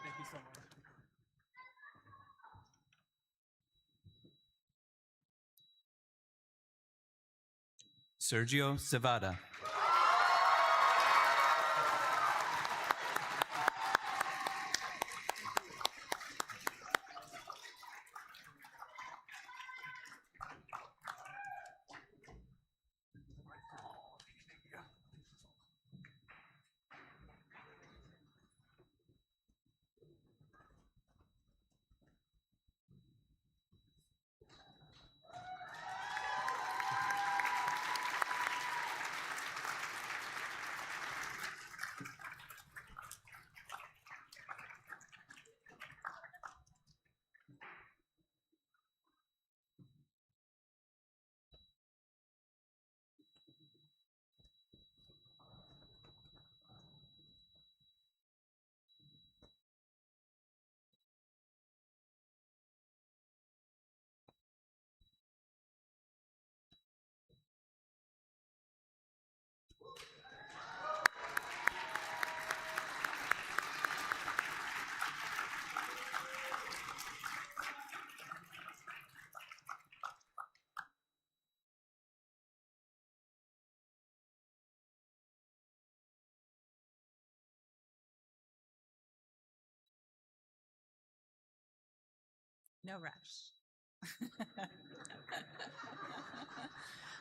Thank you so much. Sergio Cevada. No rush.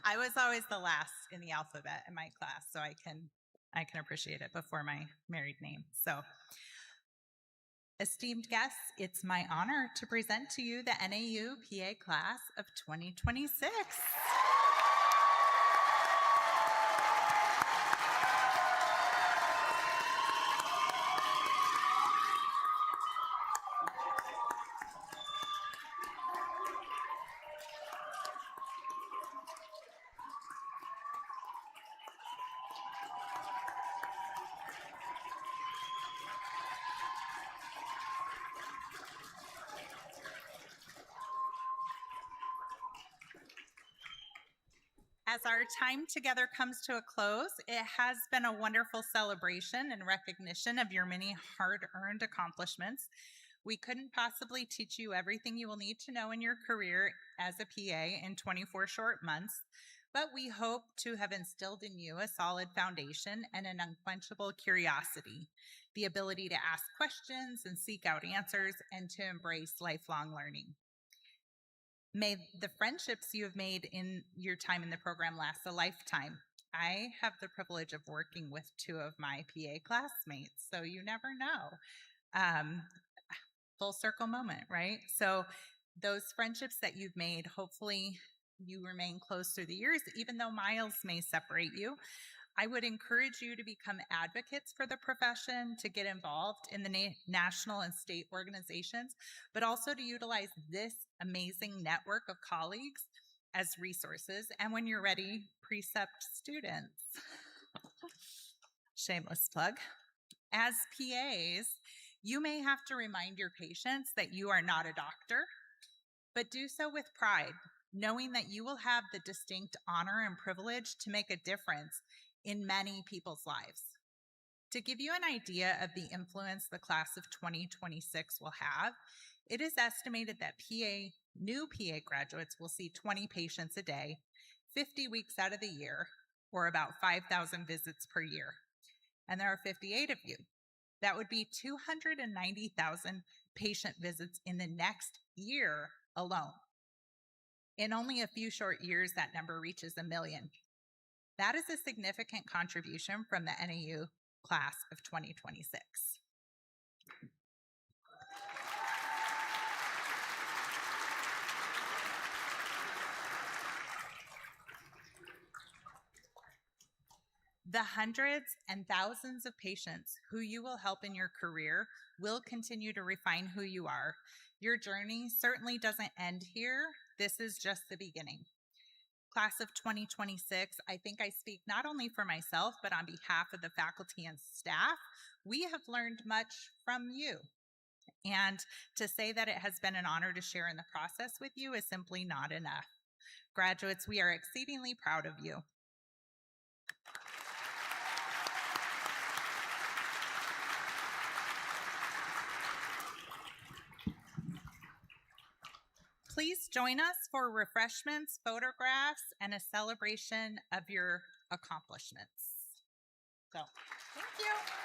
I was always the last in the alphabet in my class, so I can appreciate it before my married name. So, esteemed guests, it's my honor to present to you the NAU PA class of 2026. As our time together comes to a close, it has been a wonderful celebration and recognition of your many hard-earned accomplishments. We couldn't possibly teach you everything you will need to know in your career as a PA in 24 short months, but we hope to have instilled in you a solid foundation and an unquenchable curiosity, the ability to ask questions and seek out answers, and to embrace lifelong learning. May the friendships you have made in your time in the program last a lifetime. I have the privilege of working with two of my PA classmates, so you never know. Full circle moment, right? So those friendships that you've made, hopefully you remain close through the years, even though miles may separate you. I would encourage you to become advocates for the profession, to get involved in the national and state organizations, but also to utilize this amazing network of colleagues as resources. And when you're ready, precept students. Shameless plug. As PAs, you may have to remind your patients that you are not a doctor, but do so with pride, knowing that you will have the distinct honor and privilege to make a difference in many people's lives. To give you an idea of the influence the class of 2026 will have, it is estimated that new PA graduates will see 20 patients a day, 50 weeks out of the year, or about 5,000 visits per year. And there are 58 of you. That would be 290,000 patient visits in the next year alone. In only a few short years, that number reaches 1 million. That is a significant contribution from the NAU class of 2026. The hundreds and thousands of patients who you will help in your career will continue to refine who you are. Your journey certainly doesn't end here. This is just the beginning. Class of 2026, I think I speak not only for myself, but on behalf of the faculty and staff. We have learned much from you. And to say that it has been an honor to share in the process with you is simply not enough. Graduates, we are exceedingly proud of you. Please join us for refreshments, photographs, and a celebration of your accomplishments. So, thank you.